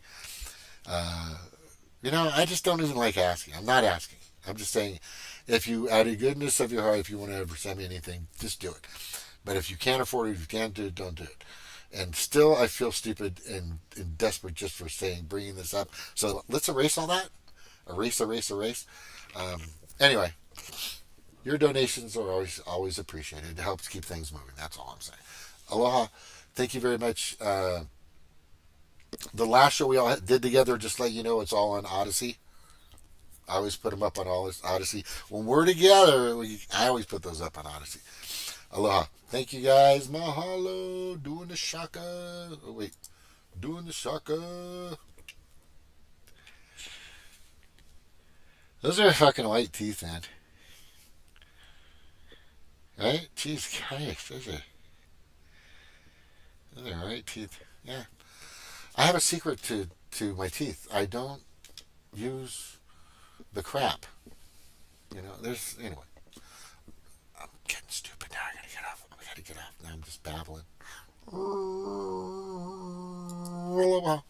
I just don't even like asking. I'm not asking. I'm just saying, if you, out of goodness of your heart, if you want to ever send me anything, just do it. But if you can't afford it, if you can't do it, don't do it. And still, I feel stupid and desperate just for bringing this up. So let's erase all that. Erase. Anyway, your donations are always appreciated. It helps keep things moving. That's all I'm saying. Aloha. Thank you very much. The last show we all did together, just let you know, it's all on Odyssey. I always put them up on Odyssey. When we're together, I always put those up on Odyssey. Aloha. Thank you guys. Mahalo. Doing the shaka. Oh, wait. Doing the shaka. Those are fucking white teeth, man. Right? Jeez, Christ. Those are white teeth. Yeah. I have a secret to my teeth. I don't use the crap. Anyway. I'm getting stupid now. I gotta get off. Now I'm just babbling. Aloha.